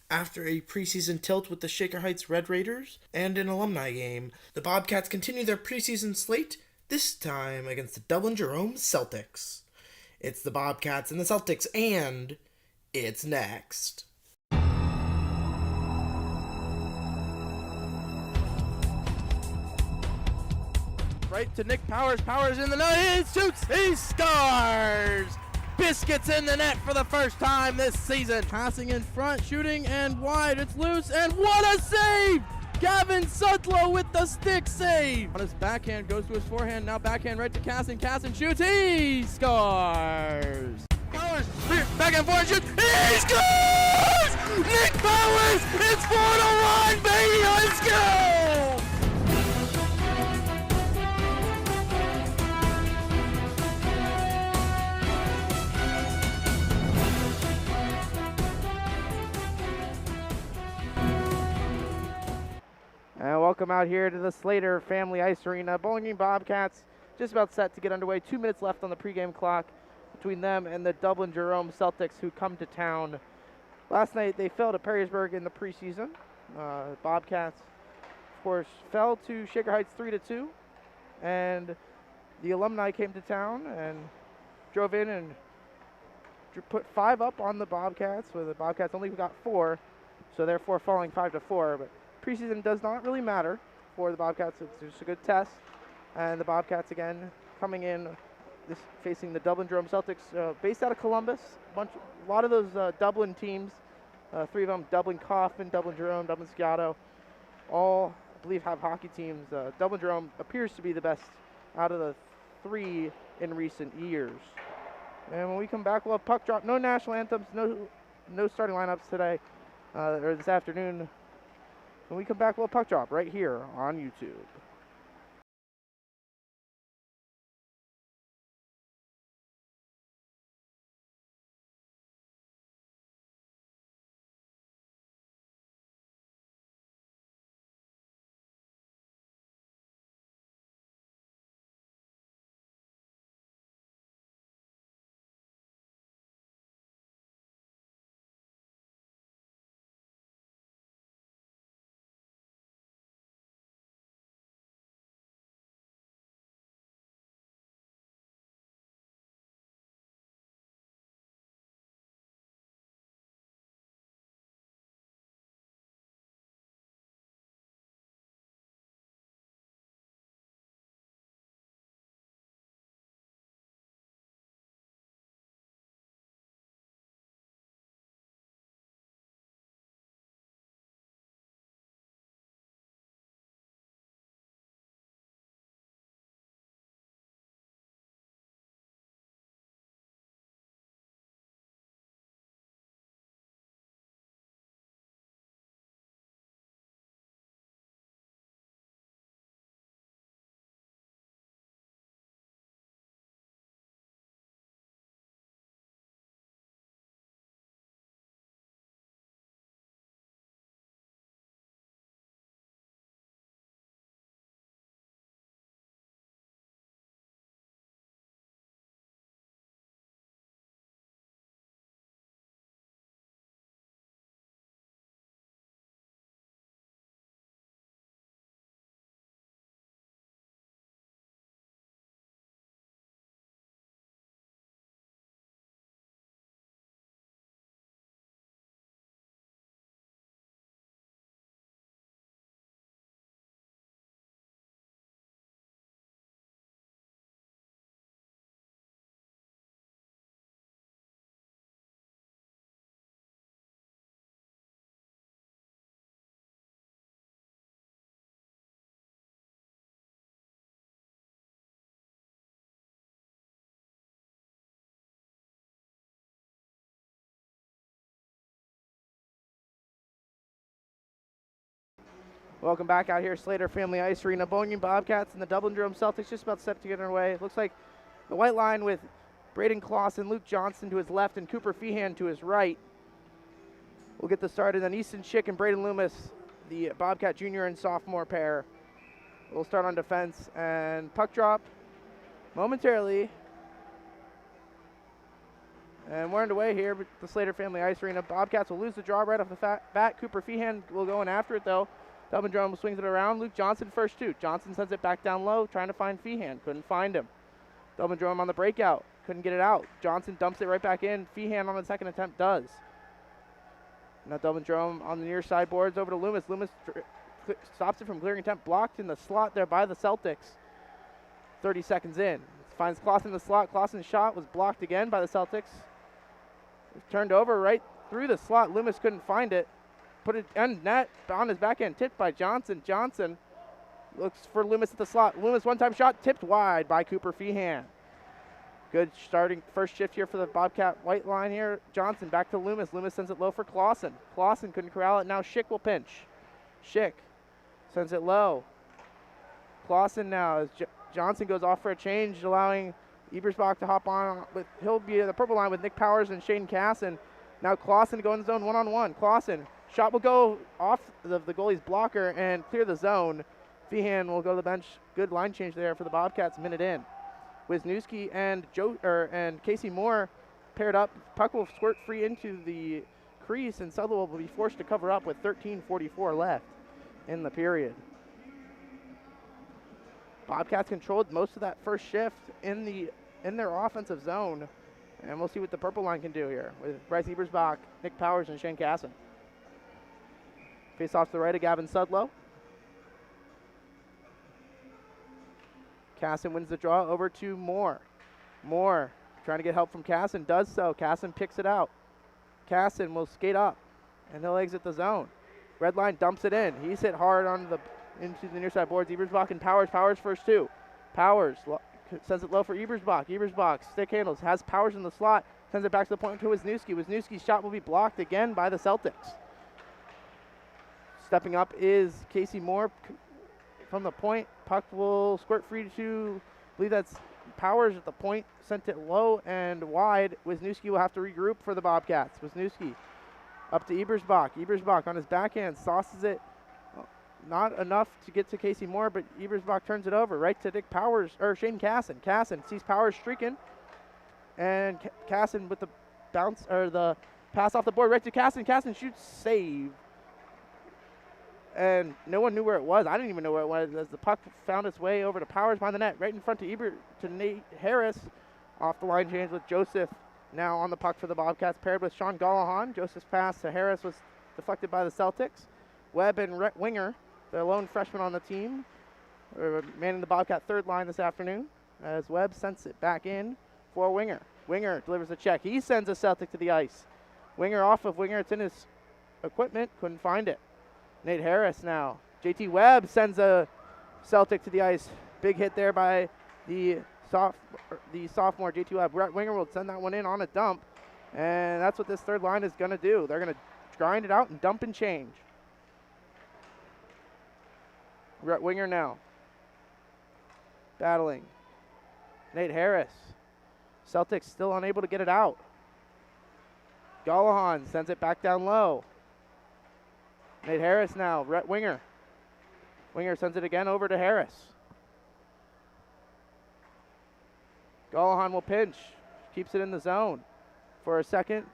After a preseason tilt with the Shaker Heights Red Raiders and an alumni game, the Bobcats continue their preseason slate, this time against the Dublin Jerome Celtics. It's the Bobcats and the Celtics, and it's next. Right to Nick Powers. Powers in the net. He shoots. He scores. Biscuits in the net for the first time this season. Passing in front, shooting, and wide. It's loose, and what a save! Gavin Sutlow with the stick save. On his backhand, goes to his forehand. Now backhand right to Casson. Casson shoots. He scores. Powers, back and forth, shoots. He scores! Nick Powers! It's 4-1, baby! Let's go! And welcome out here to the Slater Family Ice Arena. Bowling Green Bobcats just about set to get underway. 2 minutes left on the pregame clock between them and the Dublin Jerome Celtics, who come to town. Last night they fell to Perrysburg in the preseason. Bobcats, of course, fell to Shaker Heights 3-2. And the alumni came to town and drove in and put 5 up on the Bobcats, where the Bobcats only got 4, so therefore falling 5-4. But preseason does not really matter for the Bobcats. It's just a good test. And the Bobcats, again, coming in, facing the Dublin Jerome Celtics, based out of Columbus. A lot of those Dublin teams, 3 of them, Dublin Coffin, Dublin Jerome, Dublin Sciato, all, I believe, have hockey teams. Dublin Jerome appears to be the best out of the 3 in recent years. And when we come back, we'll have puck drop. No national anthems, no starting lineups today, or this afternoon. When we come back, we'll puck drop right here on YouTube. Welcome back out here, Slater Family Ice Arena. Bowling Green Bobcats and the Dublin Jerome Celtics just about set to get underway. It looks like the white line with Braden Clausen, Luke Johnson to his left, and Cooper Feehan to his right. We'll get the start, and then Easton Schick and Braden Loomis, the Bobcat junior and sophomore pair, will start on defense. And puck drop momentarily. And we're underway here with the Slater Family Ice Arena. Bobcats will lose the draw right off the bat. Cooper Feehan will go in after it, though. Dublin Jerome swings it around. Luke Johnson first two. Johnson sends it back down low, trying to find Feehan. Couldn't find him. Dublin Jerome on the breakout. Couldn't get it out. Johnson dumps it right back in. Feehan on the second attempt does. Now Dublin Jerome on the near side boards over to Loomis. Loomis stops it from clearing attempt. Blocked in the slot there by the Celtics. 30 seconds in. Finds Clausen in the slot. Clausen's shot was blocked again by the Celtics. Turned over right through the slot. Loomis couldn't find it. Put it in net on his backhand. Tipped by Johnson. Johnson looks for Loomis at the slot. Loomis one-time shot tipped wide by Cooper Feehan. Good starting first shift here for the Bobcat white line here. Johnson back to Loomis. Loomis sends it low for Clausen. Clausen couldn't corral it. Now Schick will pinch. Schick sends it low. Clausen now as Johnson goes off for a change, allowing Ebersbach to hop on. He'll be in the purple line with Nick Powers and Shane Casson. Now Clausen going zone one-on-one. Clausen, shot will go off the goalie's blocker and clear the zone. Feehan will go to the bench. Good line change there for the Bobcats, minute in. Wisniewski and Casey Moore paired up. Puck will squirt free into the crease, and Sutherland will be forced to cover up with 13:44 left in the period. Bobcats controlled most of that first shift in their offensive zone, and we'll see what the purple line can do here with Bryce Ebersbach, Nick Powers, and Shane Casson. Face off to the right of Gavin Sudlow. Casson wins the draw over to Moore. Moore trying to get help from Casson, does so. Casson picks it out. Casson will skate up, and he'll exit the zone. Red line dumps it in. He's hit hard into the near side boards. Ebersbach and Powers. Powers first two. Powers sends it low for Ebersbach. Ebersbach stick handles, has Powers in the slot, sends it back to the point to Wisniewski. Wisniewski's shot will be blocked again by the Celtics. Stepping up is Casey Moore from the point. Puck will squirt free to, I believe that's Powers at the point, sent it low and wide. Wisniewski will have to regroup for the Bobcats. Wisniewski up to Ebersbach. Ebersbach on his backhand sauces it. Not enough to get to Casey Moore, but Ebersbach turns it over right to Nick Powers, or Shane Casson. Casson sees Powers streaking, and Casson with the bounce, or the pass off the board right to Casson. Casson shoots, save. And no one knew where it was. I didn't even know where it was as the puck found its way over to Powers behind the net, right in front to Nate Harris. Off the line change with Joseph now on the puck for the Bobcats, paired with Sean Gallahan. Joseph's pass to Harris was deflected by the Celtics. Webb and Rhett Winger, the lone freshman on the team, are manning the Bobcat third line this afternoon, as Webb sends it back in for Winger. Winger delivers a check. He sends a Celtic to the ice. Winger off of Winger. It's in his equipment. Couldn't find it. Nate Harris now. JT Webb sends a Celtic to the ice. Big hit there by the sophomore JT Webb. Rhett Winger will send that one in on a dump, and that's what this third line is going to do. They're going to grind it out and dump and change. Rhett Winger now. Battling. Nate Harris. Celtics still unable to get it out. Gallahan sends it back down low. Nate Harris now. Rhett Winger. Winger sends it again over to Harris. Gallahan will pinch. Keeps it in the zone for a second.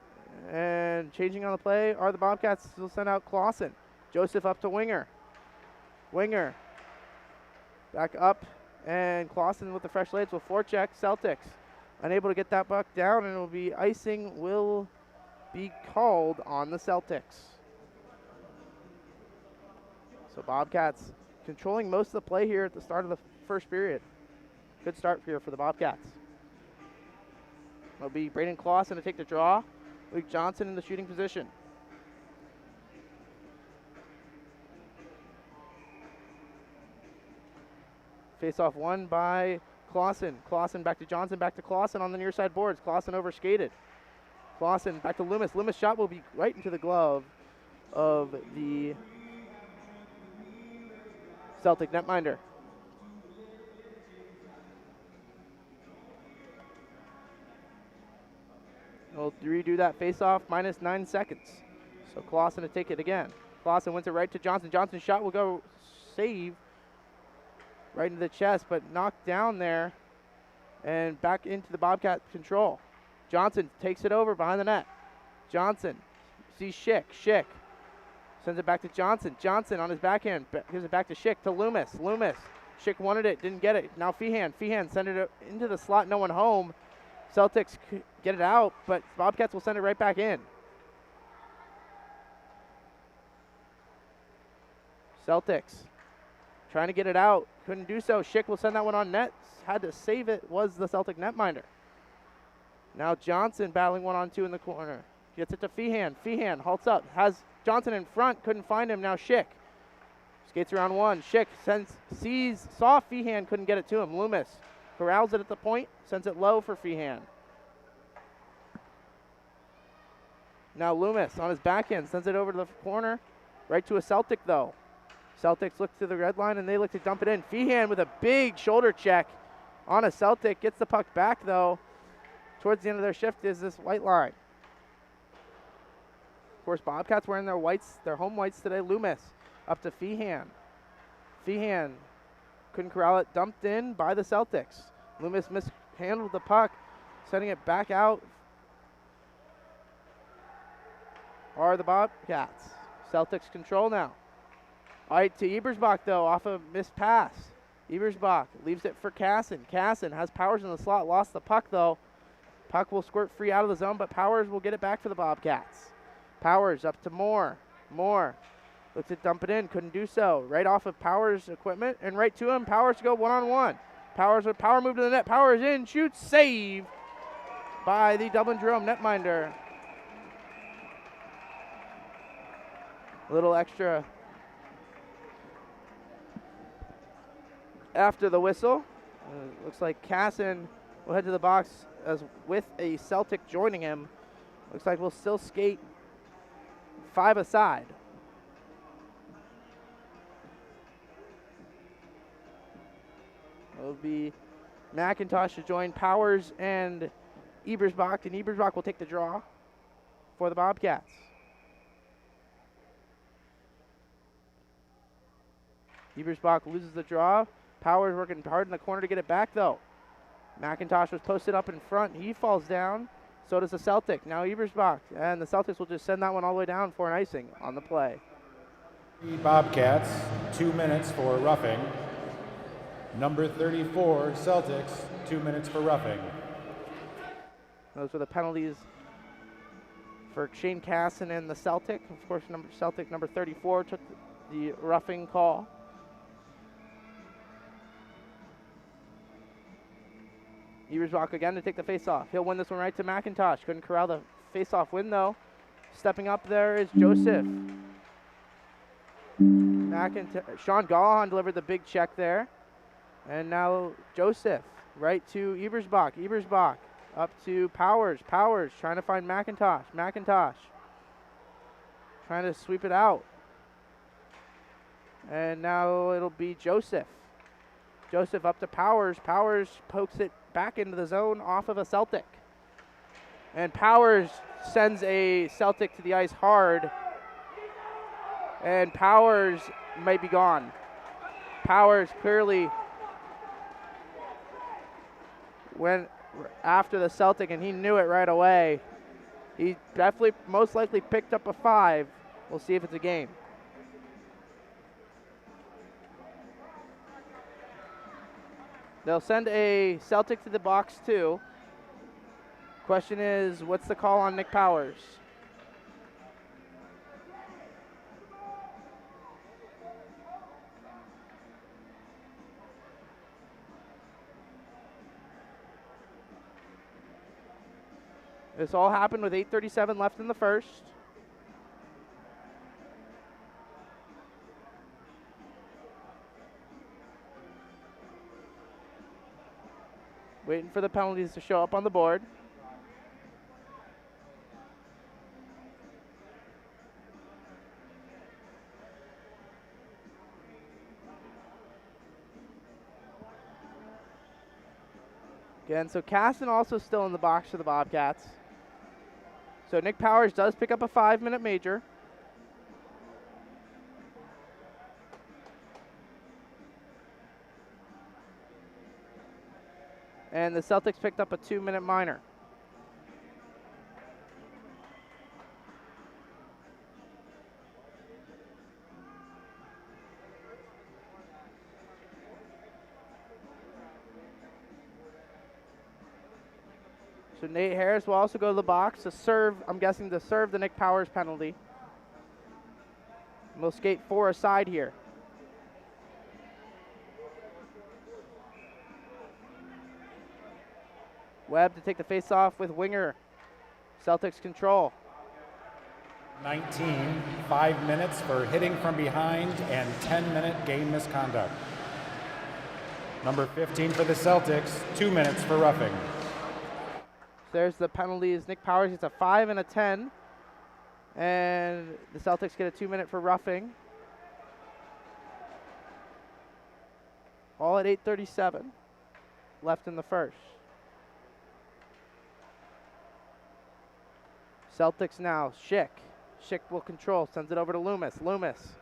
And changing on the play are the Bobcats. Will send out Clausen. Joseph up to Winger. Winger back up, and Clausen with the fresh legs will forecheck. Celtics unable to get that puck down, and it will be icing will be called on the Celtics. So Bobcats controlling most of the play here at the start of the first period. Good start here for the Bobcats. It'll be Braden Clausen to take the draw. Luke Johnson in the shooting position. Face-off won by Clausen. Clausen back to Johnson, back to Clausen on the near side boards. Clausen overskated. Clausen back to Loomis. Loomis' shot will be right into the glove of the Celtic netminder. We'll redo that face-off, minus 9 seconds. So Clausen to take it again. Clausen wins it right to Johnson. Johnson's shot will go save right into the chest, but knocked down there and back into the Bobcat control. Johnson takes it over behind the net. Johnson sees Schick. Schick sends it back to Johnson. Johnson on his backhand gives it back to Schick to Loomis. Loomis. Schick wanted it, didn't get it. Now Feehan. Feehan sent it into the slot, no one home. Celtics get it out, but Bobcats will send it right back in. Celtics trying to get it out. Couldn't do so. Schick will send that one on net. Had to save it, was the Celtic netminder. Now Johnson battling 1-on-2 in the corner. Gets it to Feehan. Feehan halts up. Has Johnson in front. Couldn't find him. Now Schick. Skates around one. Schick saw Feehan. Couldn't get it to him. Loomis corrals it at the point. Sends it low for Feehan. Now Loomis on his backhand. Sends it over to the corner. Right to a Celtic though. Celtics look to the red line and they look to dump it in. Feehan with a big shoulder check on a Celtic. Gets the puck back though. Towards the end of their shift is this white line. Of course, Bobcats wearing their whites, their home whites today. Loomis up to Feehan. Feehan couldn't corral it. Dumped in by the Celtics. Loomis mishandled the puck, sending it back out. Are the Bobcats. Celtics control now. All right, to Ebersbach, though, off a missed pass. Ebersbach leaves it for Casson. Casson has Powers in the slot. Lost the puck, though. Puck will squirt free out of the zone, but Powers will get it back for the Bobcats. Powers up to Moore. Moore looks to dump it in. Couldn't do so. Right off of Powers' equipment and right to him. Powers to go one-on-one. Powers with power move to the net. Powers in. Shoots. Save by the Dublin Jerome netminder. A little extra after the whistle. Looks like Casson will head to the box as with a Celtic joining him. Looks like we'll still skate 5 aside. It'll be McIntosh to join Powers and Ebersbach, and Ebersbach will take the draw for the Bobcats. Ebersbach loses the draw. Powers working hard in the corner to get it back, though. McIntosh was posted up in front. He falls down. So does the Celtic. Now Ebersbach. And the Celtics will just send that one all the way down for an icing on the play. Bobcats, 2 minutes for roughing. Number 34, Celtics, 2 minutes for roughing. Those were the penalties for Shane Casson and the Celtic. Of course, Celtic number 34 took the roughing call. Ebersbach again to take the face-off. He'll win this one right to McIntosh. Couldn't corral the face-off win, though. Stepping up there is Joseph. Sean Gallahan delivered the big check there. And now Joseph right to Ebersbach. Ebersbach up to Powers. Powers trying to find McIntosh. McIntosh trying to sweep it out. And now it'll be Joseph. Joseph up to Powers. Powers pokes it back into the zone off of a Celtic. And Powers sends a Celtic to the ice hard. And Powers might be gone. Powers clearly went after the Celtic, and he knew it right away. He definitely, most likely picked up a 5. We'll see if it's a game. They'll send a Celtic to the box, too. Question is, what's the call on Nick Powers? This all happened with 8:37 left in the first. Waiting for the penalties to show up on the board. Again, so Casson also still in the box for the Bobcats. So Nick Powers does pick up a 5-minute major. And the Celtics picked up a 2-minute minor. So Nate Harris will also go to the box to serve, I'm guessing to serve the Nick Powers penalty. And we'll skate 4 aside here. Webb to take the face-off with Winger. Celtics control. 19, 5 minutes for hitting from behind and 10-minute game misconduct. Number 15 for the Celtics, 2 minutes for roughing. There's the penalties. Nick Powers gets a 5 and a 10. And the Celtics get a 2-minute for roughing. All at 8:37 left in the first. Celtics now, Schick. Schick will control, sends it over to Loomis. Loomis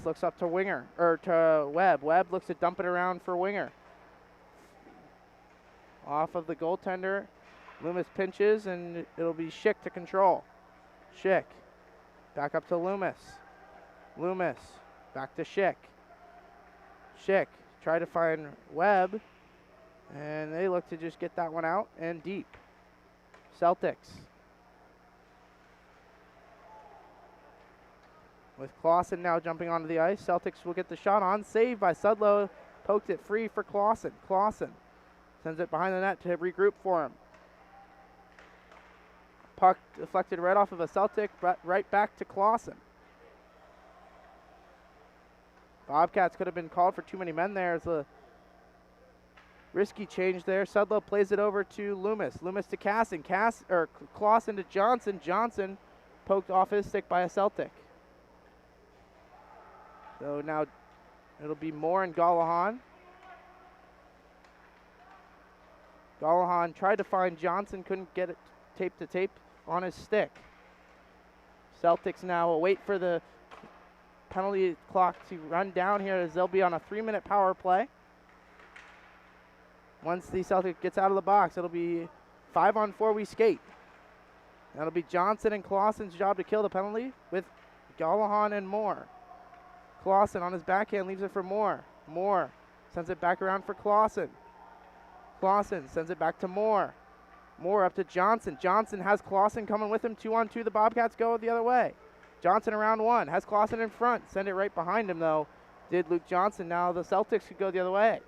looks up to Winger, or to Webb. Webb looks to dump it around for Winger. Off of the goaltender. Loomis pinches, and it'll be Schick to control. Schick. Back up to Loomis. Loomis. Back to Schick. Schick. Try to find Webb, and they look to just get that one out and deep. Celtics. With Clausen now jumping onto the ice, Celtics will get the shot on. Saved by Sudlow. Poked it free for Clausen. Clausen sends it behind the net to regroup for him. Puck deflected right off of a Celtic, right back to Clausen. Bobcats could have been called for too many men there. It's a risky change there. Sudlow plays it over to Loomis. Loomis to Clausen to Johnson. Johnson poked off his stick by a Celtic. So now it'll be Moore and Gallahan. Gallahan tried to find Johnson, couldn't get it tape to tape on his stick. Celtics now will wait for the penalty clock to run down here as they'll be on a 3-minute power play. Once the Celtic gets out of the box, it'll be 5-on-4 we skate. That'll be Johnson and Clausen's job to kill the penalty with Gallahan and Moore. Clausen on his backhand leaves it for Moore. Moore sends it back around for Clausen. Clausen sends it back to Moore. Moore up to Johnson. Johnson has Clausen coming with him. 2-on-2. The Bobcats go the other way. Johnson around 1. Has Clausen in front. Send it right behind him, though. Did Luke Johnson. Now the Celtics could go the other way.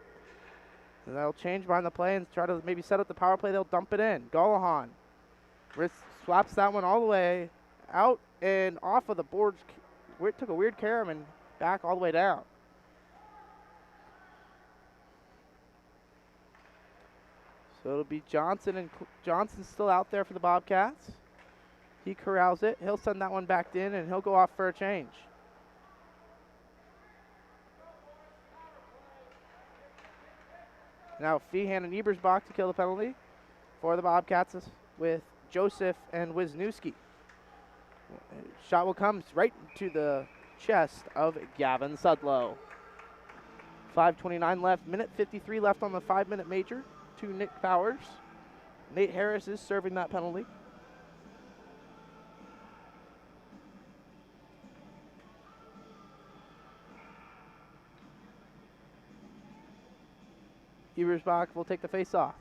And they'll change behind the play and try to maybe set up the power play. They'll dump it in. Gallahan swaps that one all the way out and off of the boards. It took a weird carom and back all the way down. So it'll be Johnson, and Johnson's still out there for the Bobcats. He corrals it. He'll send that one back in, and he'll go off for a change. Now Feehan and Ebersbach to kill the penalty for the Bobcats with Joseph and Wisniewski. Shot will come right to the chest of Gavin Sudlow. 5:29 left, minute 53 left on the 5-minute major to Nick Powers. Nate Harris is serving that penalty. Ebersbach will take the face-off.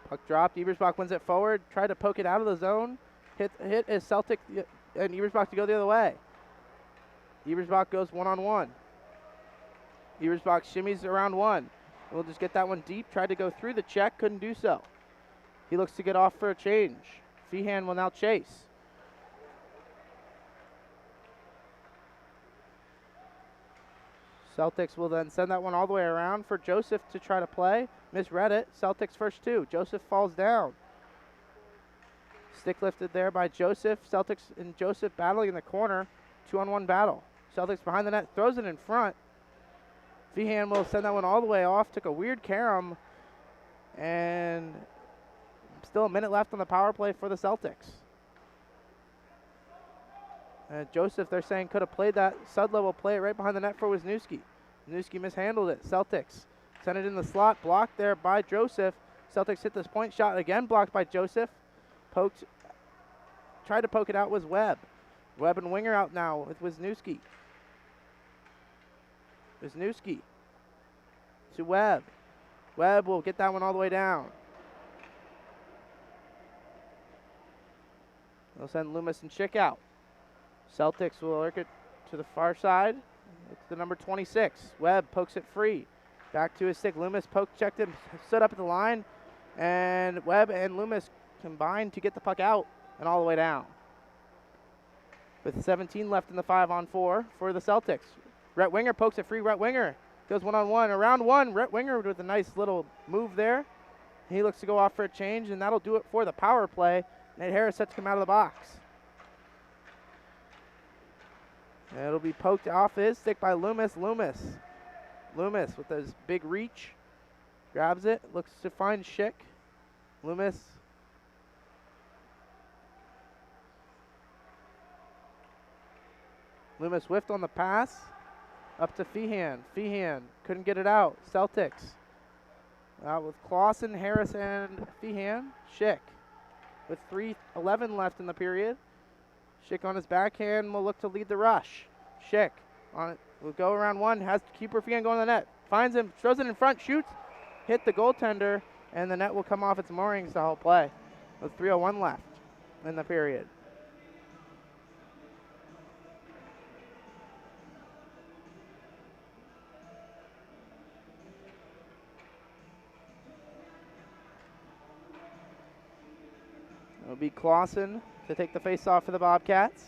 Puck dropped. Ebersbach wins it forward. Tried to poke it out of the zone. Hit is Celtic and Ebersbach to go the other way. Ebersbach goes 1-on-1. Ebersbach shimmies around 1. We'll just get that one deep. Tried to go through the check. Couldn't do so. He looks to get off for a change. Feehan will now chase. Celtics will then send that one all the way around for Joseph to try to play. Misread it. Celtics first 2. Joseph falls down. Stick lifted there by Joseph. Celtics and Joseph battling in the corner. 2-on-1 battle. Celtics behind the net. Throws it in front. Feehan will send that one all the way off. Took a weird carom. And still a minute left on the power play for the Celtics. Joseph, they're saying, could have played that. Sudlow will play it right behind the net for Wisniewski. Wisniewski mishandled it. Celtics send it in the slot. Blocked there by Joseph. Celtics hit this point shot again. Blocked by Joseph. Tried to poke it out was Webb. Webb and Winger out now with Wisniewski. Wisniewski to Webb. Webb will get that one all the way down. They'll send Loomis and Schick out. Celtics will work it to the far side. It's the number 26. Webb pokes it free. Back to his stick. Loomis checked him, stood up at the line, and Webb and Loomis combined to get the puck out and all the way down. With 17 left in the 5-on-4 for the Celtics. Rhett Winger pokes it free. Rhett Winger goes one-on-one. Around one, Rhett Winger with a nice little move there. He looks to go off for a change, and that'll do it for the power play. Nate Harris set to come out of the box. And it'll be poked off his stick by Loomis. Loomis with his big reach. Grabs it, looks to find Schick. Loomis. Loomis whiffed on the pass. Up to Feehan. Feehan couldn't get it out. Celtics. With Clausen, Harris, and Feehan. Schick. With 3:11 left in the period. Schick on his backhand will look to lead the rush. Schick on it. Will go around one. Has keeper Feehan going to the net. Finds him. Throws it in front. Shoots. Hit the goaltender. And the net will come off its moorings to help play. With 3:01 left in the period. It'll be Clausen to take the face-off for the Bobcats.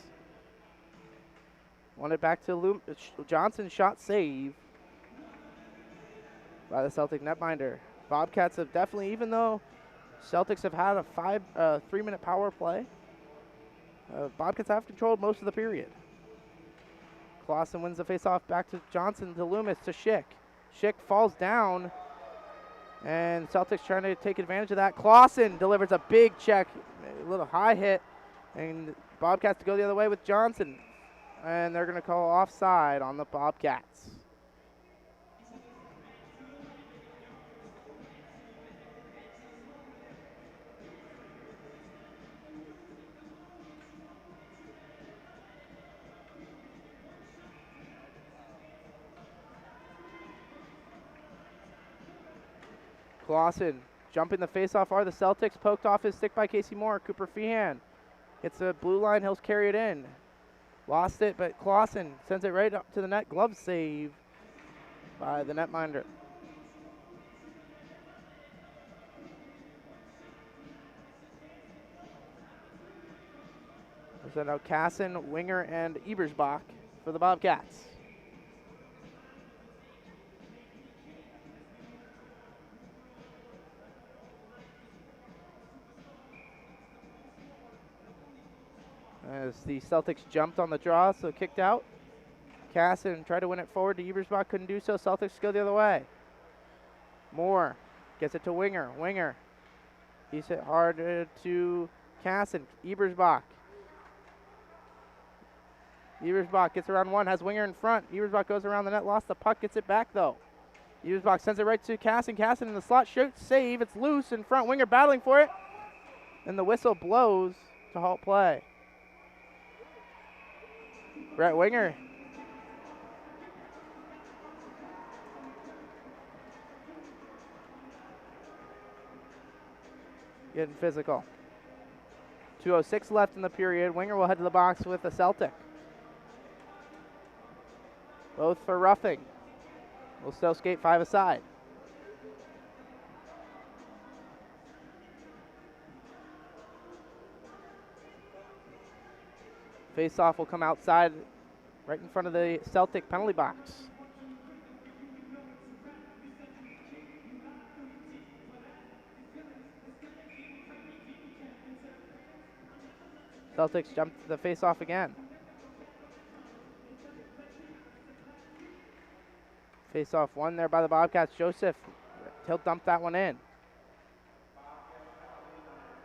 Want it back to Johnson. Shot save by the Celtic netminder. Bobcats have definitely, even though Celtics have had a 3-minute power play, Bobcats have controlled most of the period. Clausen wins the face-off back to Johnson, to Loomis, to Schick. Schick falls down, and Celtics trying to take advantage of that. Clausen delivers a big check, a little high hit, and Bobcats to go the other way with Johnson. And they're going to call offside on the Bobcats. Clausen jumping the face-off are the Celtics. Poked off his stick by Casey Moore. Cooper Feehan gets the blue line. He'll carry it in. Lost it, but Clausen sends it right up to the net. Glove save by the netminder. So now Casson, Winger, and Ebersbach for the Bobcats. As the Celtics jumped on the draw, so kicked out. Casson tried to win it forward to Ebersbach, couldn't do so. Celtics go the other way. Moore gets it to Winger. Winger. He's hit hard to Casson. Ebersbach. Ebersbach gets around one, has Winger in front. Ebersbach goes around the net, lost the puck, gets it back though. Ebersbach sends it right to Casson. Casson in the slot, shoots, save. It's loose in front. Winger battling for it. And the whistle blows to halt play. Brett Winger. Getting physical. 2:06 left in the period. Winger will head to the box with the Celtic. Both for roughing. Will still skate 5 aside. Face-off will come outside right in front of the Celtic penalty box. Celtics jump the face-off again. Face-off won there by the Bobcats. Joseph, he'll dump that one in.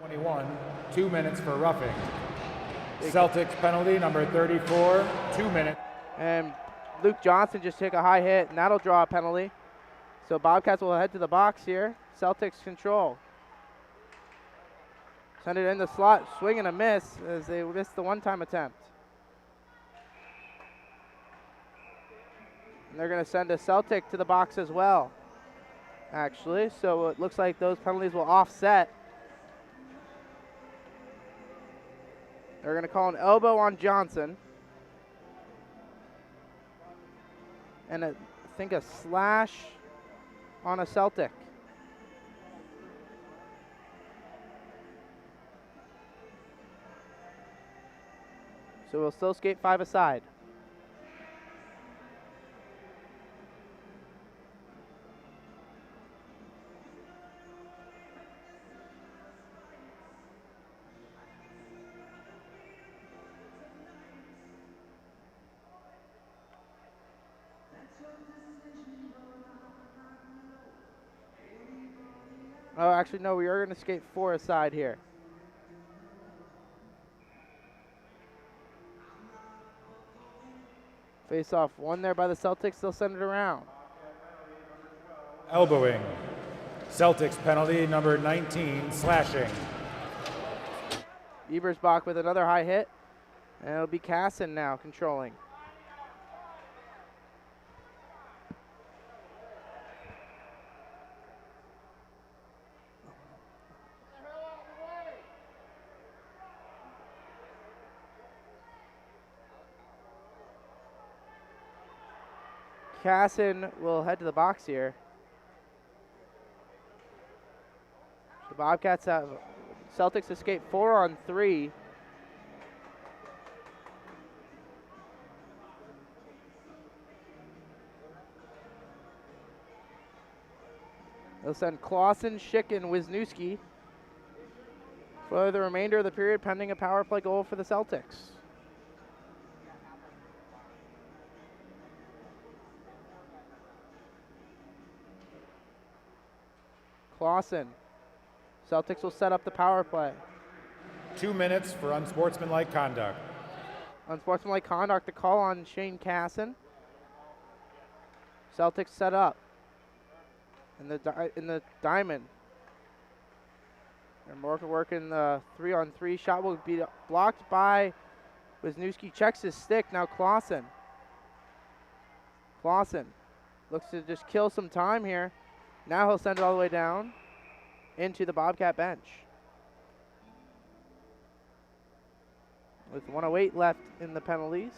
21, 2 minutes for roughing. Celtics penalty number 34, 2 minutes. And Luke Johnson just took a high hit, and that'll draw a penalty. So Bobcats will head to the box here. Celtics control. Send it in the slot, swing and a miss as they missed the one-time attempt. And they're going to send a Celtic to the box as well. actually. So it looks like those penalties will offset. They're going to call an elbow on Johnson. And I think a slash on a Celtic. So we'll still skate 5 aside. Oh, actually, no, we are going to skate 4 aside here. Face off one there by the Celtics. They'll send it around. Elbowing. Celtics penalty number 19, slashing. Ebersbach with another high hit. And it'll be Casson now controlling. Casson will head to the box here. The Bobcats have Celtics escape 4 on 3. They'll send Clausen, Schick, and Wisniewski for the remainder of the period, pending a power play goal for the Celtics. Clausen. Celtics will set up the power play. 2 minutes for unsportsmanlike conduct. Unsportsmanlike conduct to call on Shane Casson. Celtics set up in the diamond. They're working the 3-on-3 shot will be blocked by Wisniewski. Checks his stick. Now Clausen. Clausen looks to just kill some time here. Now he'll send it all the way down into the Bobcat bench. With 1:08 left in the penalties.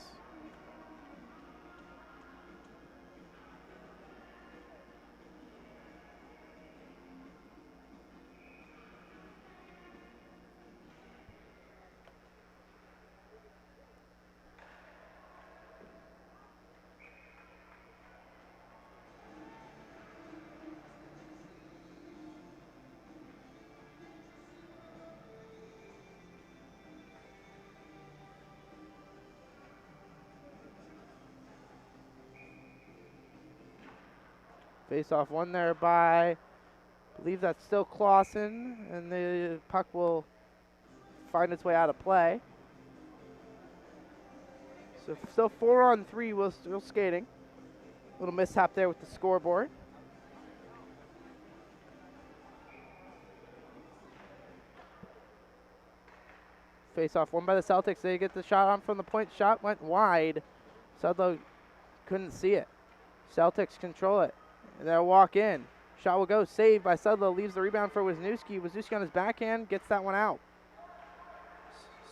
Face off one there by, I believe that's still Clausen, and the puck will find its way out of play. So still 4-on-3, we're still skating. Little mishap there with the scoreboard. Face off one by the Celtics. They get the shot on from the point. Shot went wide. Sudlow couldn't see it. Celtics control it. And they'll walk in. Shot will go. Saved by Sudlow. Leaves the rebound for Wisniewski. Wisniewski on his backhand gets that one out.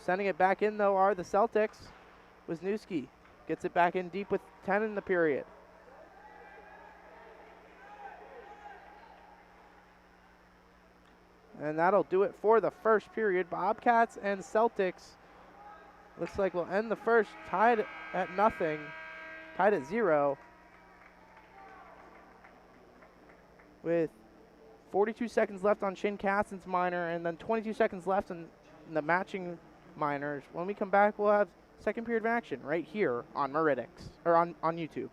Sending it back in, though, are the Celtics. Wisniewski gets it back in deep with 10 in the period. And that'll do it for the first period. Bobcats and Celtics looks like we'll end the first tied at nothing, tied at 0. With 42 seconds left on Shane Casson's minor and then 22 seconds left in the matching minors. When we come back, we'll have second period of action right here on Meridics, or on YouTube.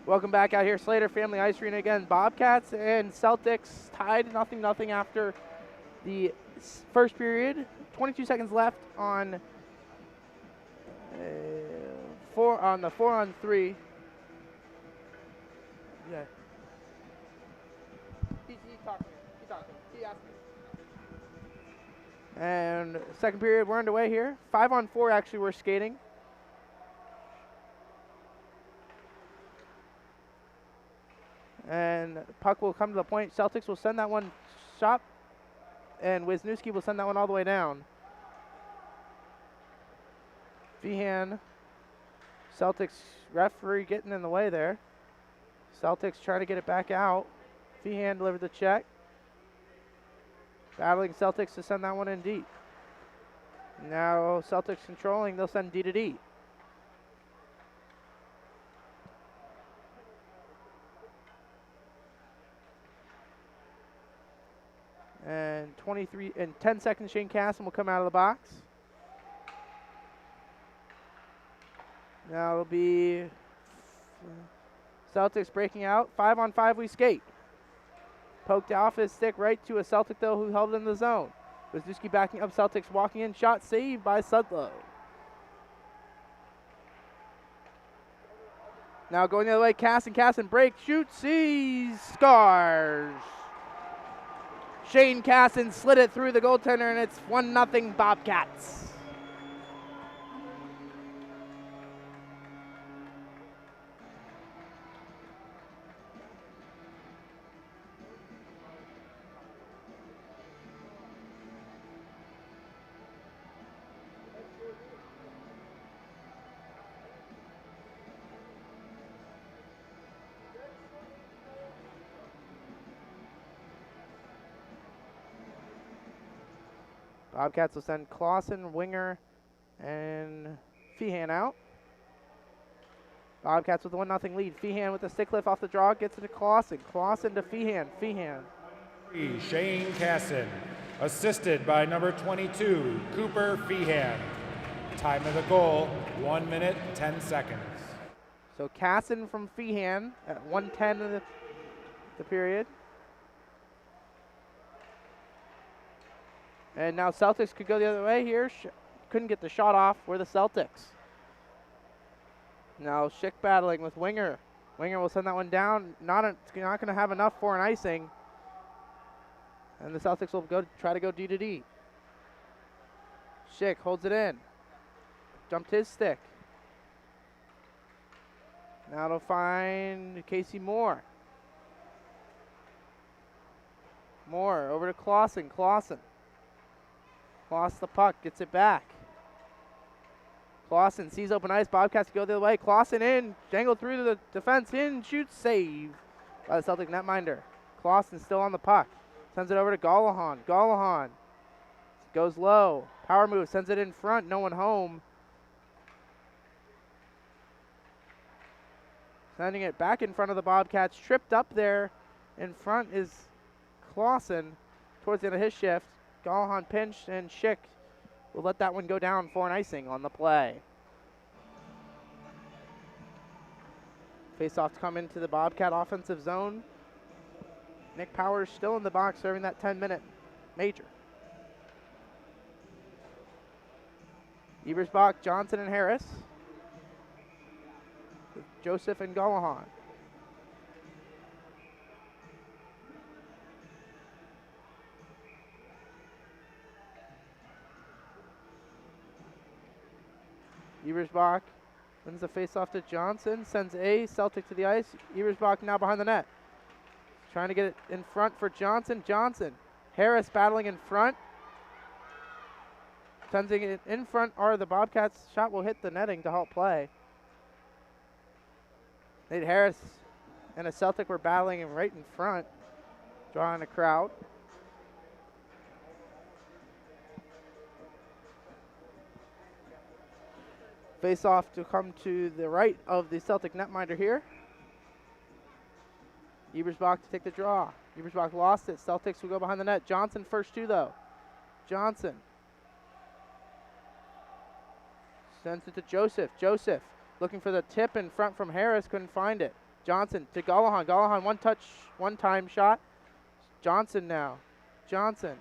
Welcome back out here, Slater Family Ice Arena again. Bobcats and Celtics tied 0-0 after the first period. 22 seconds left on the 4-on-3. Yeah. He talked to me. He asked me. And second period, we're underway here. 5-on-4 actually we're skating. And puck will come to the point. Celtics will send that one shot, and Wisniewski will send that one all the way down. Feehan, Celtics referee getting in the way there. Celtics trying to get it back out. Feehan delivered the check. Battling Celtics to send that one in deep. Now Celtics controlling, they'll send D to D. And 10 seconds, Shane Casson will come out of the box. Now it'll be Celtics breaking out. 5-on-5 we skate. Poked off his stick right to a Celtic though who held it in the zone. Wisniewski backing up, Celtics walking in. Shot saved by Sudlow. Now going the other way, Casson breaks, shoots, sees, scars. Shane Casson slid it through the goaltender, and it's 1-0 Bobcats. Bobcats will send Clausen, Winger, and Feehan out. Bobcats with a 1-0 lead. Feehan with the stick lift off the draw, gets it to Clausen. Clausen to Feehan. Feehan. Shane Casson, assisted by number 22, Cooper Feehan. Time of the goal, 1 minute, 10 seconds. So Casson from Feehan at 1:10 of the period. And now Celtics could go the other way here. Couldn't get the shot off. We're the Celtics. Now Schick battling with Winger. Winger will send that one down. Not going to have enough for an icing. And the Celtics will try to go D to D. Schick holds it in. Jumped his stick. Now it'll find Casey Moore. Moore over to Clausen. Lost the puck, gets it back. Clausen sees open ice. Bobcats go the other way. Clausen in, jangled through the defense, in, shoots, save by the Celtic netminder. Clausen still on the puck. Sends it over to Gallahan. Gallahan goes low. Power move, sends it in front. No one home. Sending it back in front of the Bobcats. Tripped up there in front is Clausen towards the end of his shift. Gallahan pinched, and Schick will let that one go down for an icing on the play. Face-off to come into the Bobcat offensive zone. Nick Powers still in the box serving that 10-minute major. Ebersbach, Johnson, and Harris. Joseph and Gallahan. Ebersbach wins the face-off to Johnson, sends a Celtic to the ice. Ebersbach now behind the net. Trying to get it in front for Johnson. Harris battling in front. Sending it in front, or the Bobcats' shot will hit the netting to halt play. Nate Harris and a Celtic were battling right in front, drawing a crowd. Face off to come to the right of the Celtic netminder here. Ebersbach to take the draw. Ebersbach lost it. Celtics will go behind the net. Johnson first two though. Johnson sends it to Joseph. Joseph looking for the tip in front from Harris. Couldn't find it. Johnson to Gallahan. Gallahan, one touch, one time shot. Johnson now. Johnson.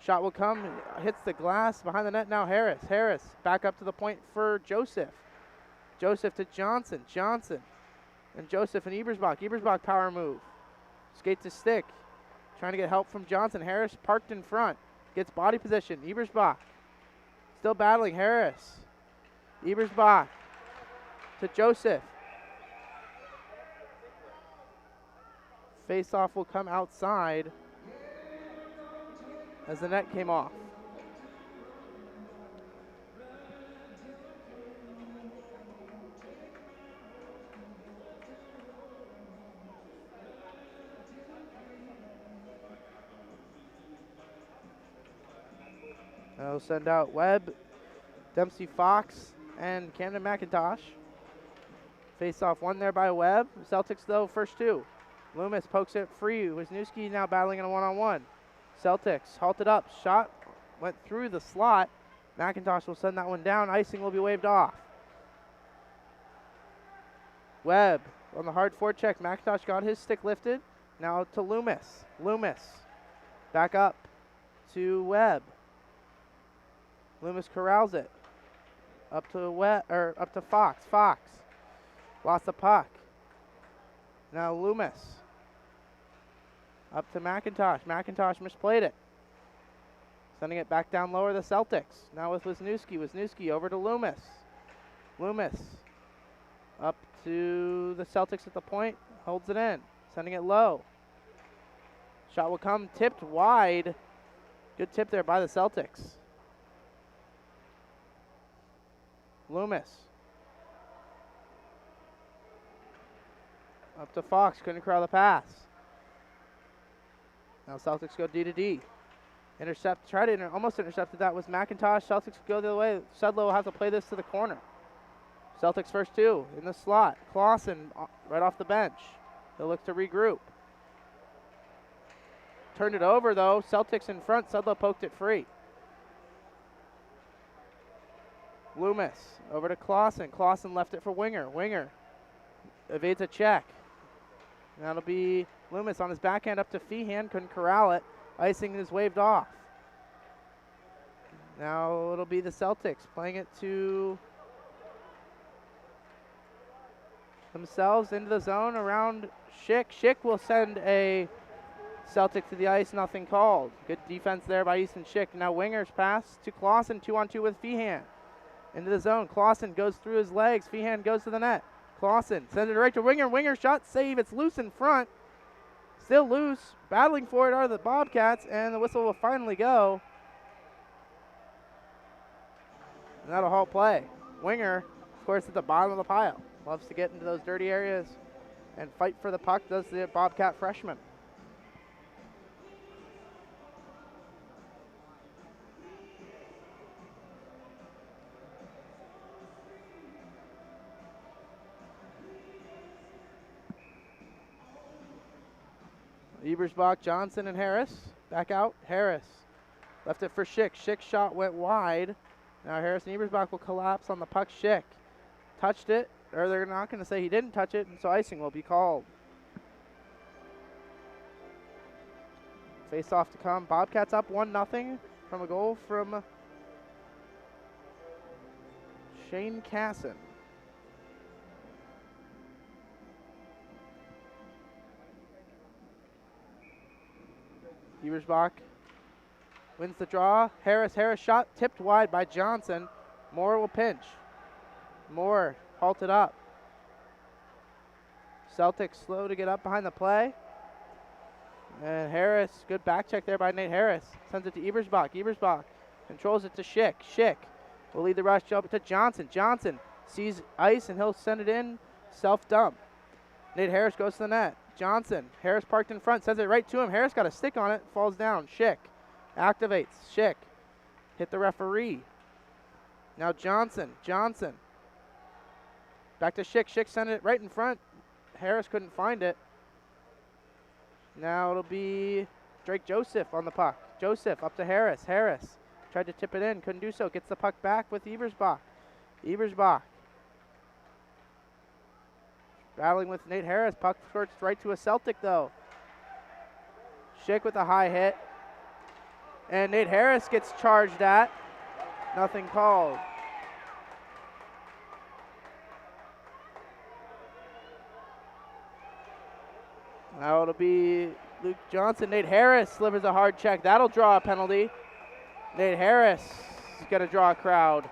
Shot will come, hits the glass behind the net now. Harris. Harris back up to the point for Joseph. Joseph to Johnson. Johnson. And Joseph and Ebersbach. Ebersbach power move. Skate to stick. Trying to get help from Johnson. Harris parked in front. Gets body position. Ebersbach. Still battling. Harris. Ebersbach to Joseph. Face-off will come outside as the net came off. They'll send out Webb, Dempsey Fox, and Camden McIntosh. Face-off won there by Webb. Celtics, though, first two. Loomis pokes it free. Wisniewski now battling in a one-on-one. Celtics halted up. Shot went through the slot. McIntosh will send that one down. Icing will be waved off. Webb on the hard forecheck. McIntosh got his stick lifted. Now to Loomis. Loomis back up to Webb. Loomis corrals it. Up to Fox. Fox lost the puck. Now Loomis. Up to McIntosh. McIntosh misplayed it. Sending it back down lower to the Celtics. Now with Wisniewski. Wisniewski over to Loomis. Loomis up to the Celtics at the point. Holds it in. Sending it low. Shot will come. Tipped wide. Good tip there by the Celtics. Loomis. Up to Fox. Couldn't corral the pass. Now Celtics go D to D. Almost intercepted that was McIntosh. Celtics go the other way. Sudlow will have to play this to the corner. Celtics first two in the slot. Clausen right off the bench. He'll look to regroup. Turned it over though. Celtics in front. Sudlow poked it free. Loomis over to Clausen. Clausen left it for Winger. Winger evades a check. That'll be Loomis on his backhand up to Feehan. Couldn't corral it. Icing is waved off. Now it'll be the Celtics playing it to themselves into the zone around Schick. Schick will send a Celtic to the ice. Nothing called. Good defense there by Easton Schick. Now Winger's pass to Clausen. 2-on-2 with Feehan. Into the zone. Clausen goes through his legs. Feehan goes to the net. Clausen sends it right to Winger. Winger shot save. It's loose in front. Still loose. Battling for it are the Bobcats, and the whistle will finally go. And that'll halt play. Winger, of course, at the bottom of the pile. Loves to get into those dirty areas and fight for the puck, does the Bobcat freshman. Ebersbach, Johnson, and Harris. Back out. Harris left it for Schick. Schick's shot went wide. Now Harris and Ebersbach will collapse on the puck. Schick touched it, or they're not going to say he didn't touch it, and so icing will be called. Face off to come. Bobcats up 1-0 from a goal from Shane Casson. Ebersbach wins the draw. Harris shot tipped wide by Johnson. Moore will pinch. Moore halted up. Celtics slow to get up behind the play. And Harris, good back check there by Nate Harris. Sends it to Ebersbach. Ebersbach controls it to Schick. Schick will lead the rush jump to Johnson. Johnson sees ice and he'll send it in. Self-dump. Nate Harris goes to the net. Johnson. Harris parked in front. Sends it right to him. Harris got a stick on it. Falls down. Schick activates. Schick hit the referee. Now Johnson. Johnson. Back to Schick. Schick sent it right in front. Harris couldn't find it. Now it'll be Drake Joseph on the puck. Joseph up to Harris. Harris tried to tip it in. Couldn't do so. Gets the puck back with Ebersbach. Ebersbach Battling with Nate Harris. Puck skirts right to a Celtic, though. Schick with a high hit. And Nate Harris gets charged at. Nothing called. Now it'll be Luke Johnson. Nate Harris delivers a hard check. That'll draw a penalty. Nate Harris is going to draw a crowd.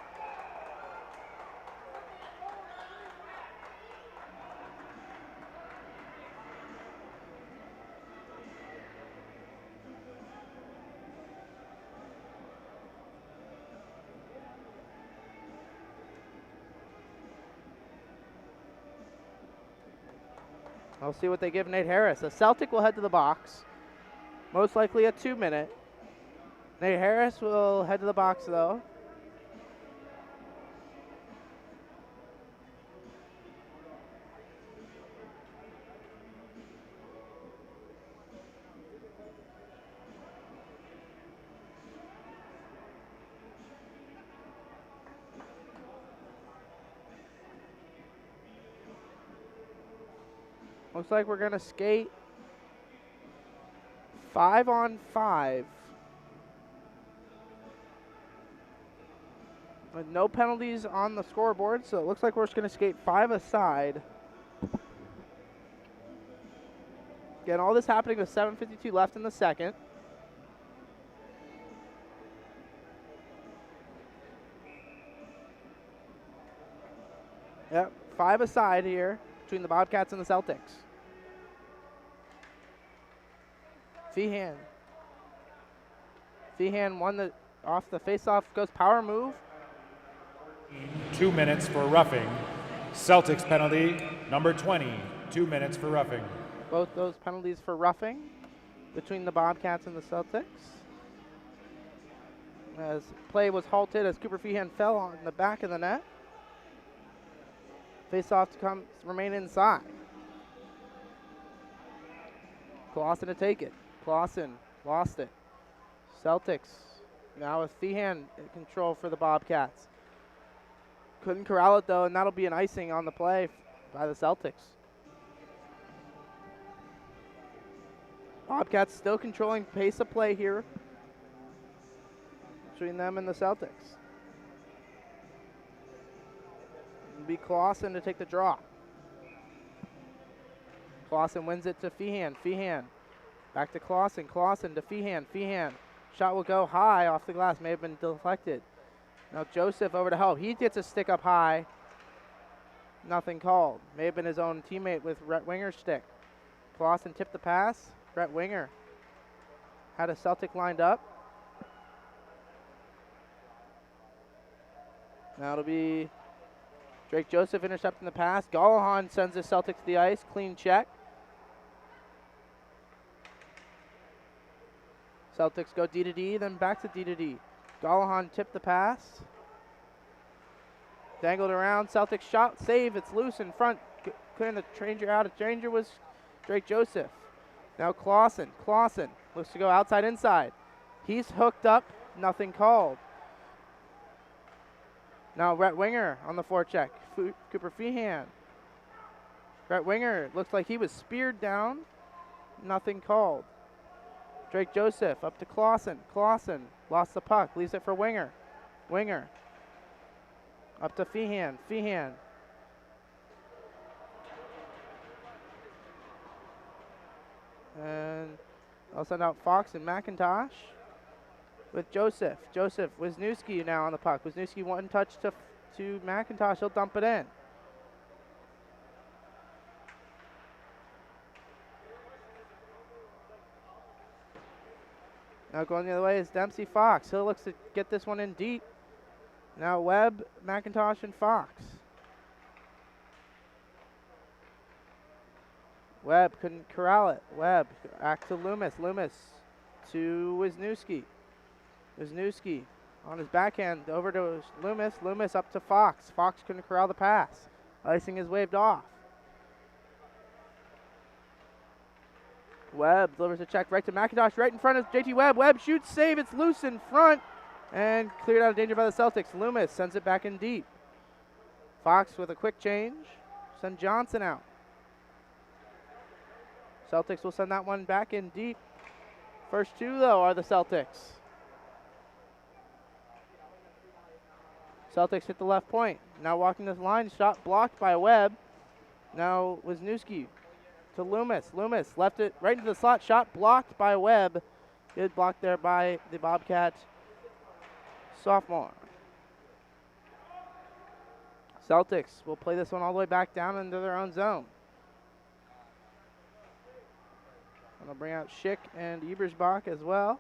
I'll see what they give Nate Harris. The Celtic will head to the box. Most likely a 2-minute. Nate Harris will head to the box, though. Looks like we're going to skate 5-on-5 with no penalties on the scoreboard, so it looks like we're just going to skate 5 aside. Again, all this happening with 7:52 left in the second. Yep, 5 aside here between the Bobcats and the Celtics. Feehan won off the faceoff, goes power move. 2 minutes for roughing. Celtics penalty, number 20, 2 minutes for roughing. Both those penalties for roughing between the Bobcats and the Celtics. As play was halted as Cooper Feehan fell on the back of the net. Faceoff to remain inside. Clausen to take it. Clausen lost it. Celtics now with Feehan in control for the Bobcats. Couldn't corral it though, and that'll be an icing on the play by the Celtics. Bobcats still controlling pace of play here between them and the Celtics. It'll be Clausen to take the draw. Clausen wins it to Feehan. Feehan back to Clausen. Clausen to Feehan. Feehan. Shot will go high off the glass. May have been deflected. Now Joseph over to help. He gets a stick up high. Nothing called. May have been his own teammate with Rhett Winger's stick. Clausen tipped the pass. Rhett Winger had a Celtic lined up. Now it'll be Drake Joseph intercepting the pass. Gallahan sends the Celtic to the ice. Clean check. Celtics go D to D, then back to D to D. Gallahan tipped the pass. Dangled around. Celtics shot. Save. It's loose in front. Clearing the stranger out. A stranger was Drake Joseph. Now Clausen. Clausen looks to go outside inside. He's hooked up. Nothing called. Now Rhett Winger on the forecheck. Cooper Feehan. Rhett Winger looks like he was speared down. Nothing called. Drake Joseph up to Clausen. Clausen lost the puck. Leaves it for Winger. Winger up to Feehan. Feehan. And I'll send out Fox and McIntosh with Joseph. Joseph, Wisniewski now on the puck. Wisniewski one touch to McIntosh. He'll dump it in. Now going the other way is Dempsey Fox. Hill looks to get this one in deep. Now Webb, McIntosh, and Fox. Webb couldn't corral it. Webb back to Loomis. Loomis to Wisniewski. Wisniewski on his backhand over to Loomis. Loomis up to Fox. Fox couldn't corral the pass. Icing is waved off. Webb delivers a check right to McIntosh, right in front of JT Webb. Webb shoots, save, it's loose in front, and cleared out of danger by the Celtics. Loomis sends it back in deep. Fox with a quick change, send Johnson out. Celtics will send that one back in deep. First two, though, are the Celtics. Celtics hit the left point. Now walking this line, shot blocked by Webb. Now Wisniewski to Loomis. Loomis left it right into the slot. Shot blocked by Webb. Good block there by the Bobcat sophomore. Celtics will play this one all the way back down into their own zone. And they'll bring out Schick and Ebersbach as well.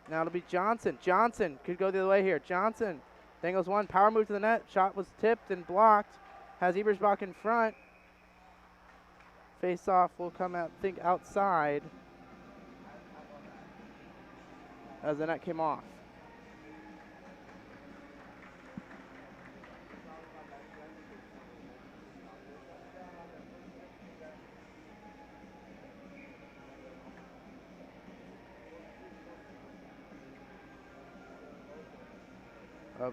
Now it'll be Johnson. Johnson could go the other way here. Johnson dangles one. Power move to the net. Shot was tipped and blocked. Has Ebersbach in front. Face off will come out, I think, outside as the net came off.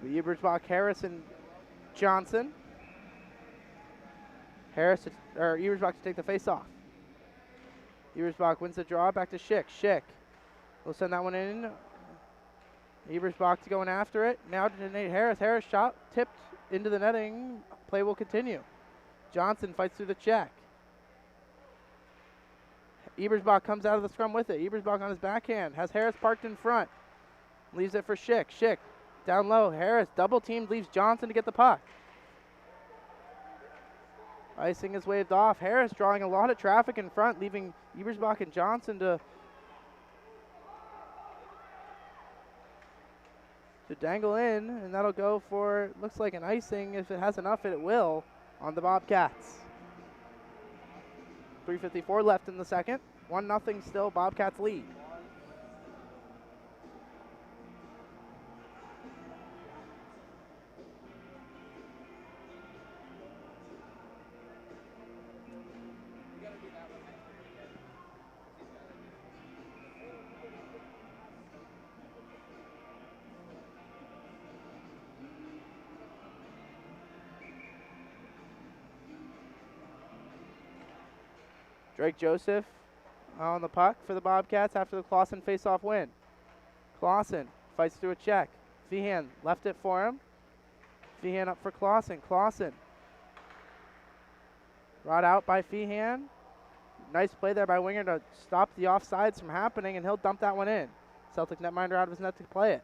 Ebersbach, Harris, and Johnson. Ebersbach to take the face off. Ebersbach wins the draw, back to Schick. Schick will send that one in. Ebersbach to going after it. Now to Nate Harris. Harris shot tipped into the netting. Play will continue. Johnson fights through the check. Ebersbach comes out of the scrum with it. Ebersbach on his backhand. Has Harris parked in front. Leaves it for Schick. Schick down low. Harris double teamed. Leaves Johnson to get the puck. Icing is waved off. Harris drawing a lot of traffic in front, leaving Ebersbach and Johnson to dangle in, and that'll go for, looks like an icing. If it has enough, it will, on the Bobcats. 3:54 left in the second. 1-0 still, Bobcats lead. Drake Joseph on the puck for the Bobcats after the Clausen face-off win. Clausen fights through a check. Feehan left it for him. Feehan up for Clausen. Clausen brought out by Feehan. Nice play there by Winger to stop the offsides from happening, and he'll dump that one in. Celtic netminder out of his net to play it.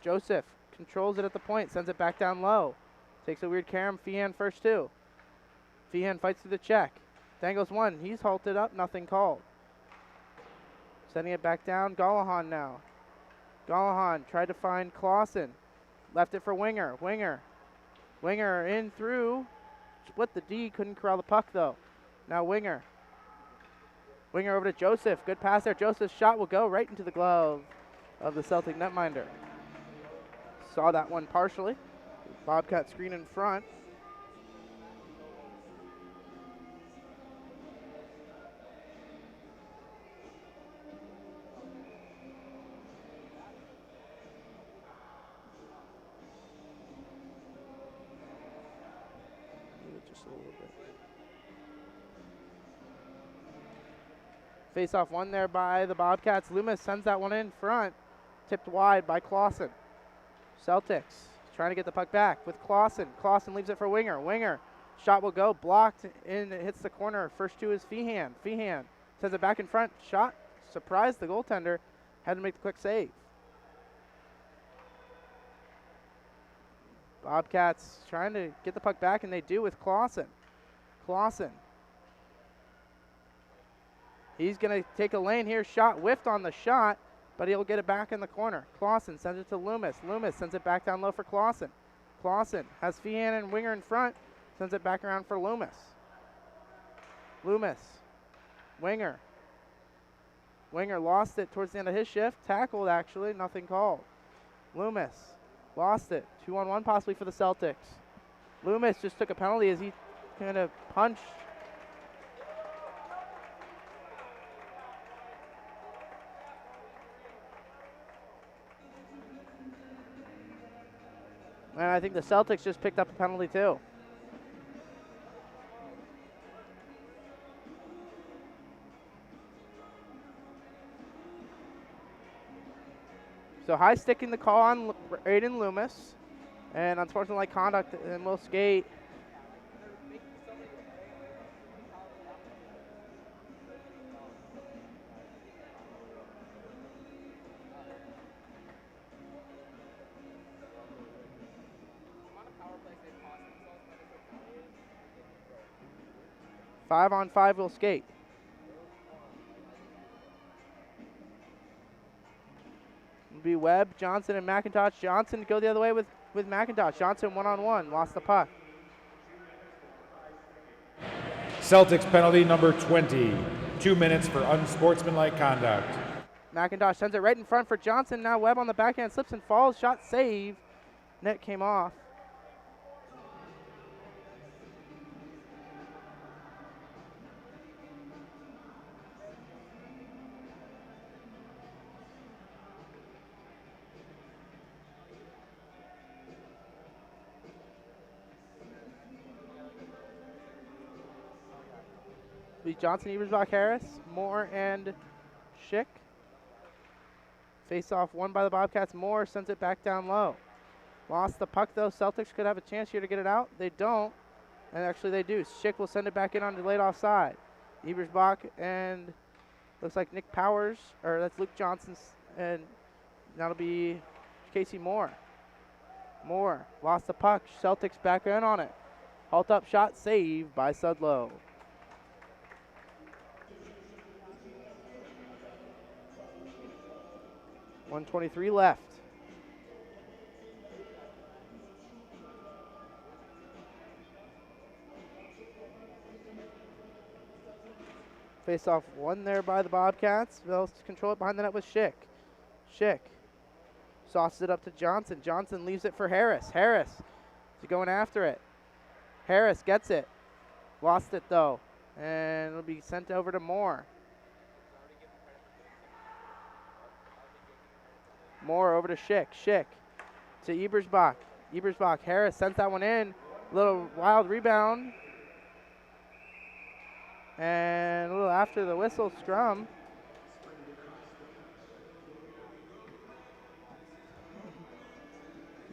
Joseph controls it at the point, sends it back down low. Takes a weird carom. Feehan first two. Feehan fights through the check. Dangles one. He's halted up. Nothing called. Sending it back down. Gallahan now. Gallahan tried to find Clausen. Left it for Winger. Winger in through. Split the D. Couldn't corral the puck though. Now Winger. Winger over to Joseph. Good pass there. Joseph's shot will go right into the glove of the Celtic netminder. Saw that one partially. Bobcat screen in front. Face-off won there by the Bobcats. Loomis sends that one in front. Tipped wide by Clausen. Celtics trying to get the puck back with Clausen. Clausen leaves it for Winger. Winger. Shot will go. Blocked in. It hits the corner. First two is Feehan. Feehan sends it back in front. Shot. Surprised the goaltender. Had to make the quick save. Bobcats trying to get the puck back, and they do with Clausen. Clausen. He's going to take a lane here. Shot whiffed on the shot, but he'll get it back in the corner. Clausen sends it to Loomis. Loomis sends it back down low for Clausen. Clausen has Feehan and Winger in front. Sends it back around for Loomis. Loomis. Winger. Winger lost it towards the end of his shift. Tackled, actually. Nothing called. Loomis lost it. 2-on-1 possibly for the Celtics. Loomis just took a penalty as he kind of punched. And I think the Celtics just picked up a penalty too. So high sticking the call on Aiden Loomis. And unsportsmanlike conduct, and will skate. Five on five will skate. It'll be Webb, Johnson, and McIntosh. Johnson go the other way with McIntosh. Johnson one-on-one, lost the puck. Celtics penalty number 20, 2 minutes for unsportsmanlike conduct. McIntosh sends it right in front for Johnson. Now Webb on the backhand, slips and falls. Shot save. Net came off. Johnson, Ebersbach, Harris, Moore, and Schick. Face off won by the Bobcats. Moore sends it back down low. Lost the puck though. Celtics could have a chance here to get it out. They don't. And actually they do. Schick will send it back in on the laid offside. Ebersbach and looks like Nick Powers, or that's Luke Johnson's, and that'll be Casey Moore. Moore lost the puck. Celtics back in on it. Halt up shot saved by Sudlow. .123 left. Face off one there by the Bobcats. They'll control it behind the net with Schick. Schick sauces it up to Johnson. Johnson leaves it for Harris. Harris is going after it. Harris gets it. Lost it though. And it'll be sent over to Moore. Moore over to Schick. Schick to Ebersbach. Ebersbach. Harris sends that one in. Little wild rebound. And a little after the whistle, scrum.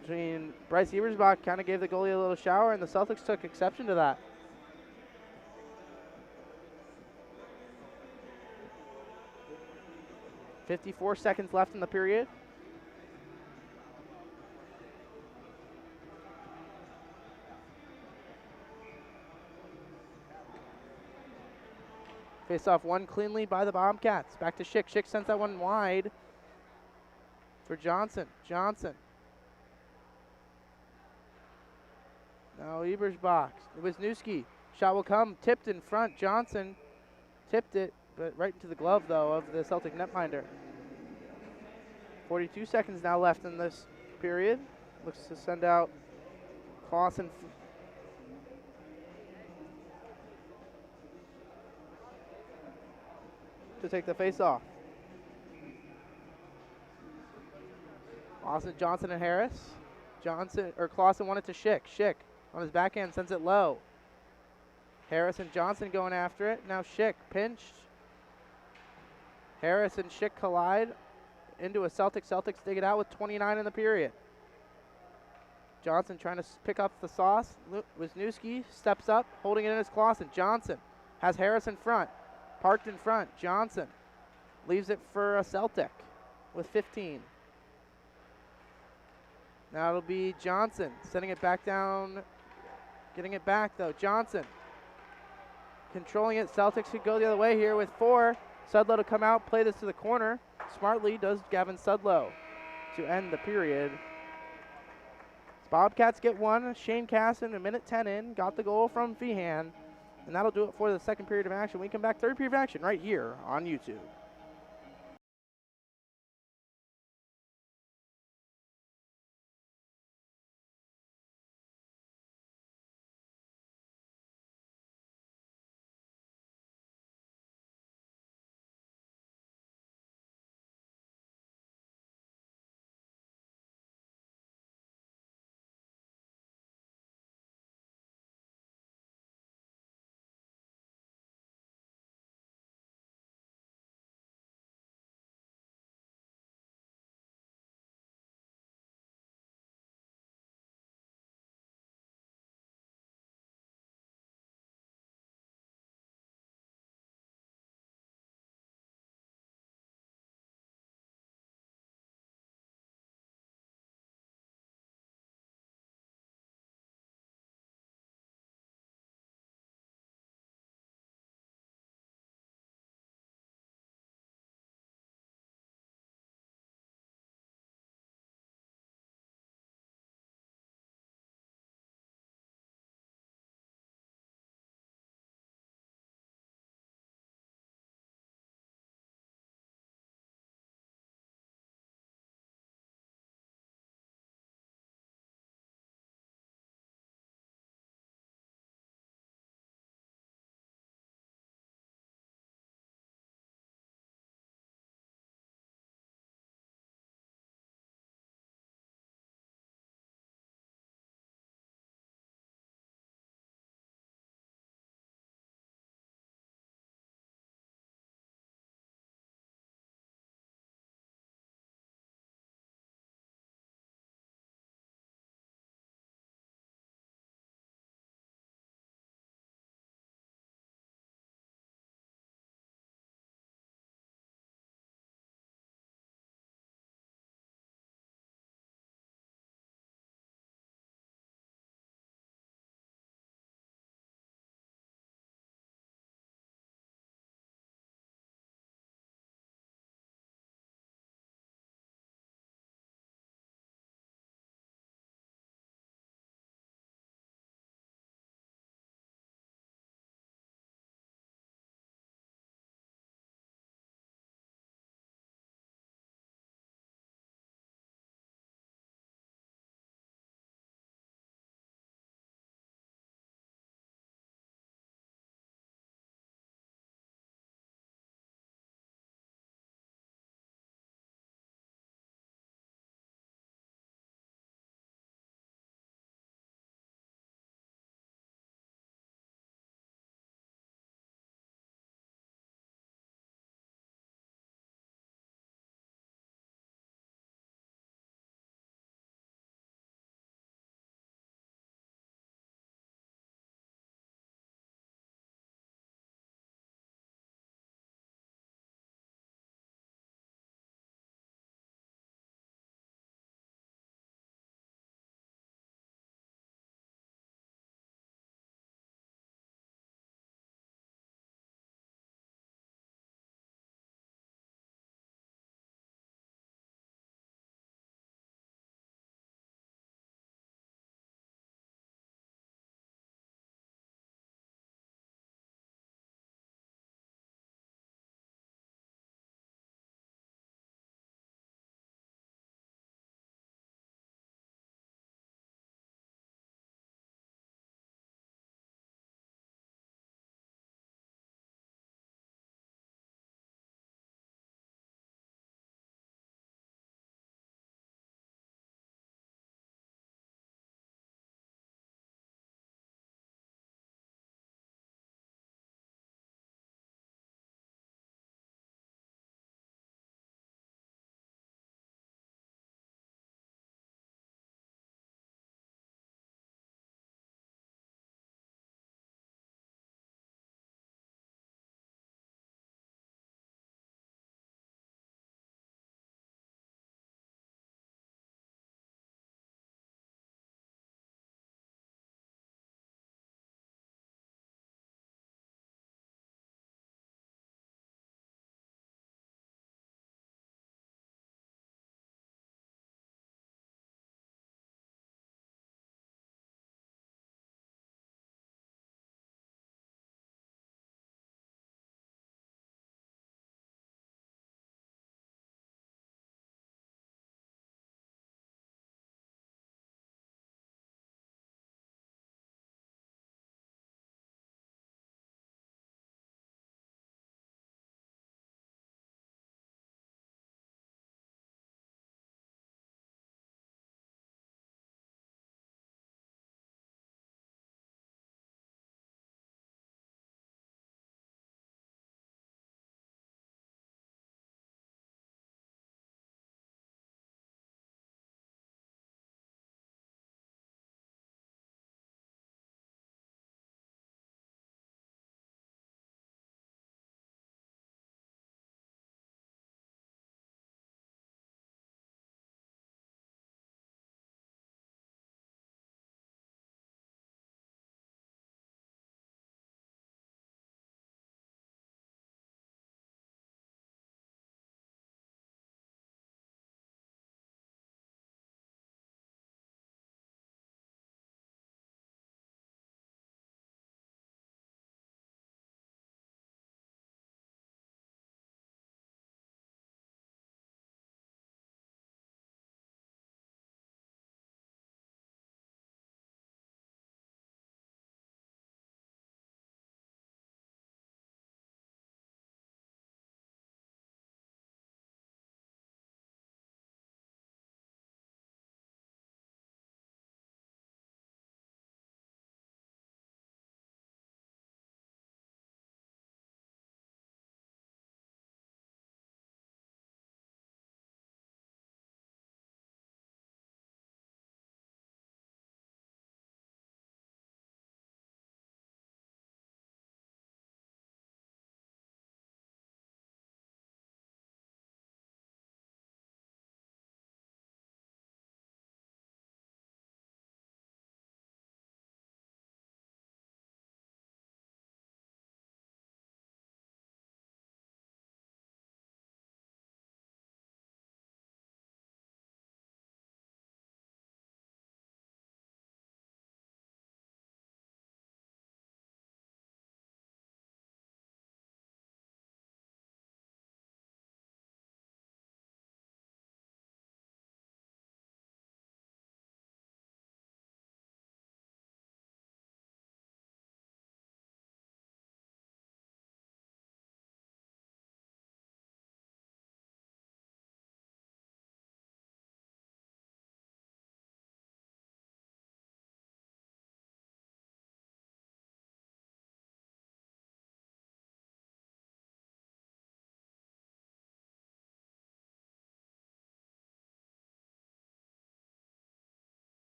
Between Bryce Ebersbach kind of gave the goalie a little shower, and the Celtics took exception to that. .54 seconds left in the period. Face off one cleanly by the Bobcats. Back to Schick. Schick sends that one wide for Johnson. Johnson. Now Ebersbach. Wisniewski. Shot will come. Tipped in front. Johnson tipped it, but right into the glove, though, of the Celtic netminder. 42 seconds now left in this period. Looks to send out Clausen. To take the face-off. Austin, Johnson, and Harris. Clausen wanted to Schick. Schick on his backhand sends it low. Harris and Johnson going after it. Now Schick pinched. Harris and Schick collide into a Celtic. Celtics dig it out with 29 in the period. Johnson trying to pick up the sauce. Wisniewski steps up, holding it in his Clausen. Johnson has Harris in front. Parked in front. Johnson leaves it for a Celtic with 15. Now it'll be Johnson sending it back down. Getting it back though. Johnson controlling it. Celtics could go the other way here with 4. Sudlow to come out, play this to the corner. Smartly does Gavin Sudlow to end the period. Bobcats get one. Shane Casson, a minute 10 in, got the goal from Feehan. And that'll do it for the second period of action. We come back third period of action right here on YouTube.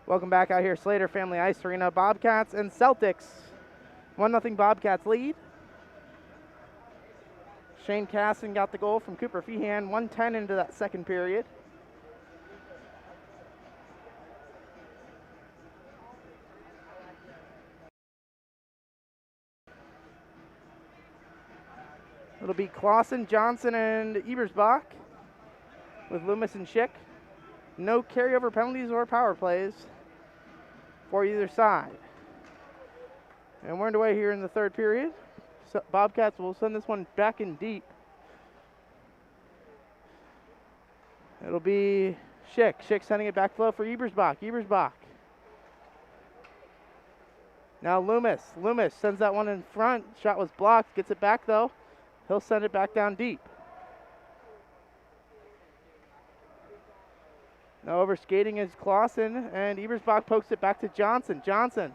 Welcome back out here, Slater Family Ice Arena. Bobcats and Celtics. 1-0 Bobcats lead. Shane Casson got the goal from Cooper Feehan, 1:10 into that second period. It'll be Clausen, Johnson, and Ebersbach with Loomis and Schick. No carryover penalties or power plays for either side. And we're underway here in the third period. So Bobcats will send this one back in deep. It'll be Schick. Schick sending it back low for Ebersbach. Ebersbach. Now Loomis. Loomis sends that one in front. Shot was blocked. Gets it back though. He'll send it back down deep. Now over skating is Clausen, and Ebersbach pokes it back to Johnson. Johnson.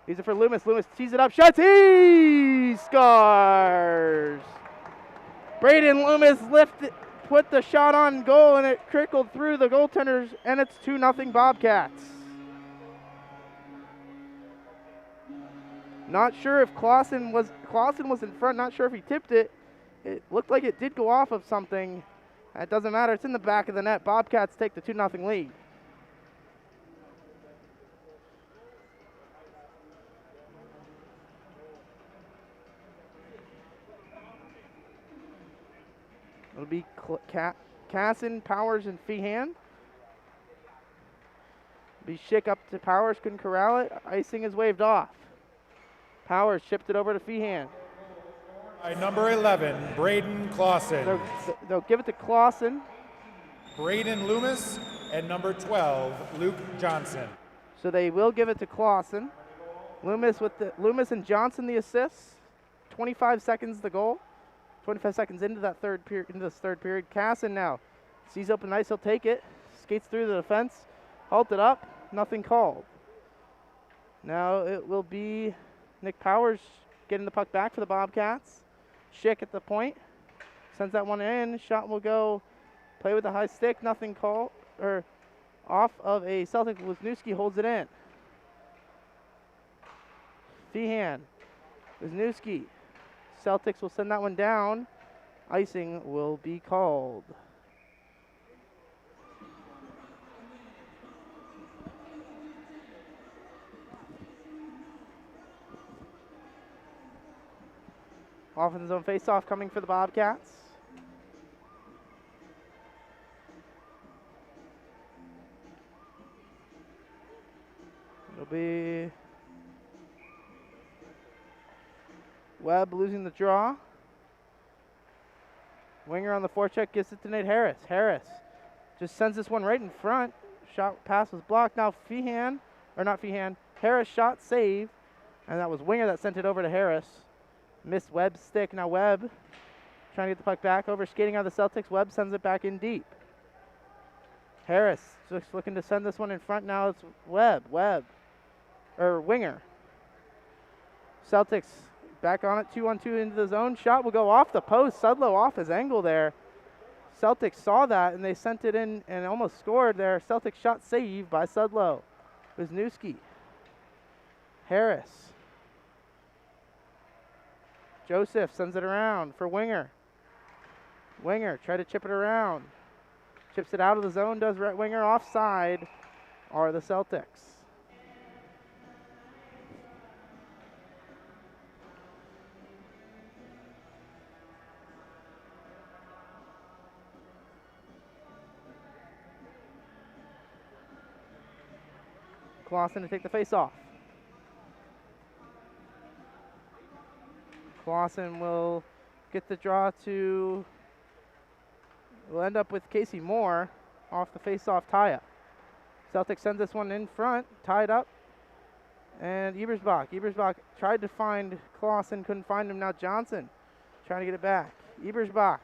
Leaves it for Loomis. Loomis tees it up. Shots. He scores. Braden Loomis put the shot on goal, and it trickled through the goaltenders, and it's 2-0 Bobcats. Not sure if Clausen was in front. Not sure if he tipped it. It looked like it did go off of something. It doesn't matter. It's in the back of the net. Bobcats take the 2-0 lead. It'll be Casson, Powers, and Feehan. Be Schick up to Powers. Couldn't corral it. Icing is waved off. Powers shipped it over to Feehan. By number 11, Braden Clausen. They'll give it to Clausen. Braden Loomis, and number 12, Luke Johnson. So they will give it to Clausen. Loomis and Johnson the assists. 25 seconds the goal. 25 seconds into this third period. Casson now sees open ice. He'll take it. Skates through the defense. Halted up. Nothing called. Now it will be Nick Powers getting the puck back for the Bobcats. Schick at the point. Sends that one in. Shot will go. Play with the high stick. Nothing called. Or off of a Celtic. Wisniewski holds it in. Feehan. Wisniewski. Celtics will send that one down. Icing will be called. Off in the zone face-off coming for the Bobcats. It'll be Webb losing the draw. Winger on the forecheck gives it to Nate Harris. Harris just sends this one right in front. Shot pass was blocked. Now Harris shot save. And that was Winger that sent it over to Harris. Missed Webb's stick. Now Webb trying to get the puck back over. Skating out of the Celtics. Webb sends it back in deep. Harris just looking to send this one in front. Now it's Winger. Celtics back on it, 2-on-2 into the zone. Shot will go off the post. Sudlow off his angle there. Celtics saw that, and they sent it in and almost scored there. Celtics shot save by Sudlow. Wisniewski. Harris. Joseph sends it around for Winger. Winger try to chip it around. Chips it out of the zone, does Winger. Offside are the Celtics. Clausen to take the face off. Clausen will get the draw to, will end up with Casey Moore off the face-off tie-up. Celtics send this one in front, tied up, and Ebersbach. Ebersbach tried to find Clausen, couldn't find him. Now Johnson trying to get it back. Ebersbach.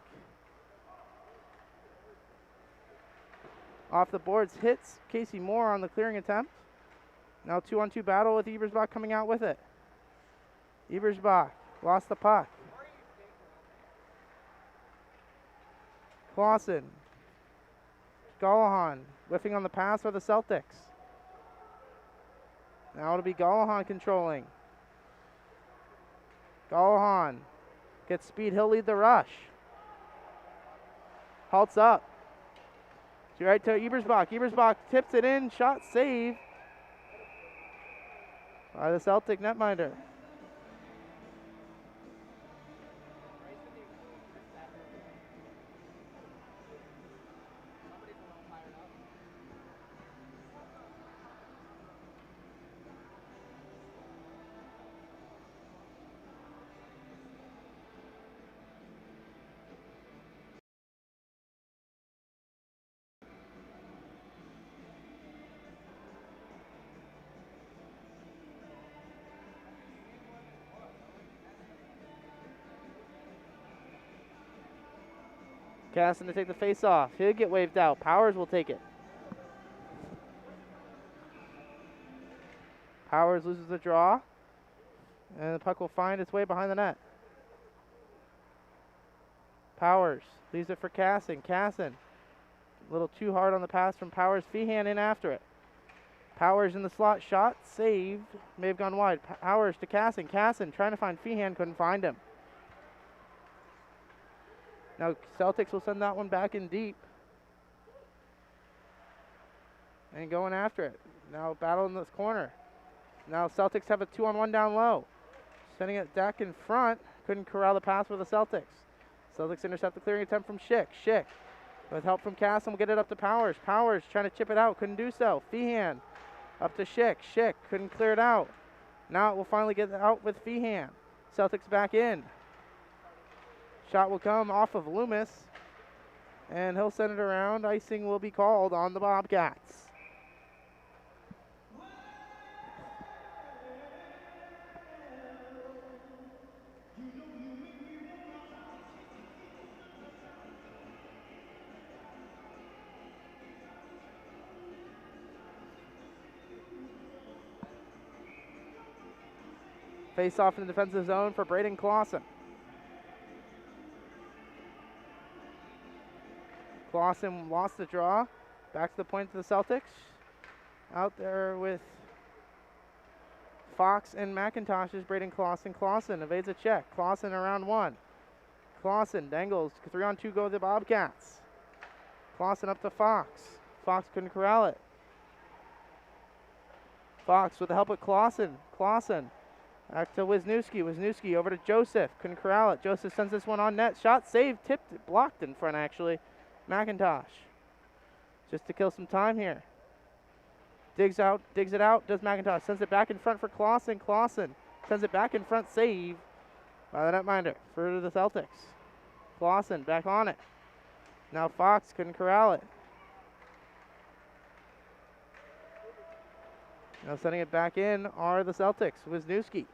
Off the boards, hits Casey Moore on the clearing attempt. Now 2-on-2 battle with Ebersbach coming out with it. Ebersbach lost the puck. Clausen. Gallahan Whiffing on the pass for the Celtics. Now it'll be Gallahan controlling. Gallahan gets speed. He'll lead the rush. Halts up. To right to Ebersbach. Ebersbach tips it in. Shot save by the Celtic netminder. Casson to take the face off. He'll get waved out. Powers will take it. Powers loses the draw. And the puck will find its way behind the net. Powers leaves it for Casson. Casson, a little too hard on the pass from Powers. Feehan in after it. Powers in the slot. Shot saved. May have gone wide. Powers to Casson. Casson trying to find Feehan. Couldn't find him. Now Celtics will send that one back in deep. And going after it. Now battle in this corner. Now Celtics have a 2-on-1 down low. Sending it back in front. Couldn't corral the pass for the Celtics. Celtics intercept the clearing attempt from Schick. Schick, with help from Casson, will get it up to Powers. Powers trying to chip it out. Couldn't do so. Feehan up to Schick. Schick couldn't clear it out. Now it will finally get out with Feehan. Celtics back in. Shot will come off of Loomis, and he'll send it around. Icing will be called on the Bobcats. Face off in the defensive zone for Braden Clausen. Clausen lost the draw. Back to the point to the Celtics. Out there with Fox and McIntosh is Braden Clausen. Clausen evades a check. Clausen around one. Clausen dangles. 3-on-2 go to the Bobcats. Clausen up to Fox. Fox couldn't corral it. Fox with the help of Clausen. Clausen back to Wisniewski. Wisniewski over to Joseph. Couldn't corral it. Joseph sends this one on net. Shot saved. Tipped. Blocked in front actually. McIntosh. Just to kill some time here. Digs it out. Does McIntosh. Sends it back in front for Clausen. Clausen sends it back in front. Save by the netminder for the Celtics. Clausen back on it. Now Fox couldn't corral it. Now sending it back in are the Celtics. Wisniewski.